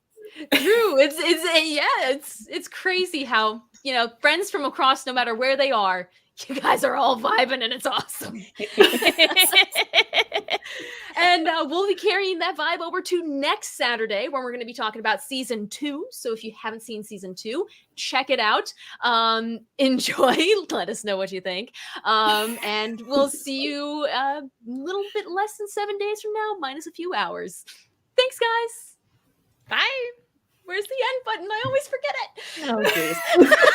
True. It's crazy how, friends from across, no matter where they are, you guys are all vibing, and it's awesome. And we'll be carrying that vibe over to next Saturday, when we're going to be talking about season 2. So if you haven't seen season 2, check it out. Enjoy. Let us know what you think. And we'll see you a little bit less than 7 days from now, minus a few hours. Thanks, guys. Bye. Where's the end button? I always forget it. Oh, geez.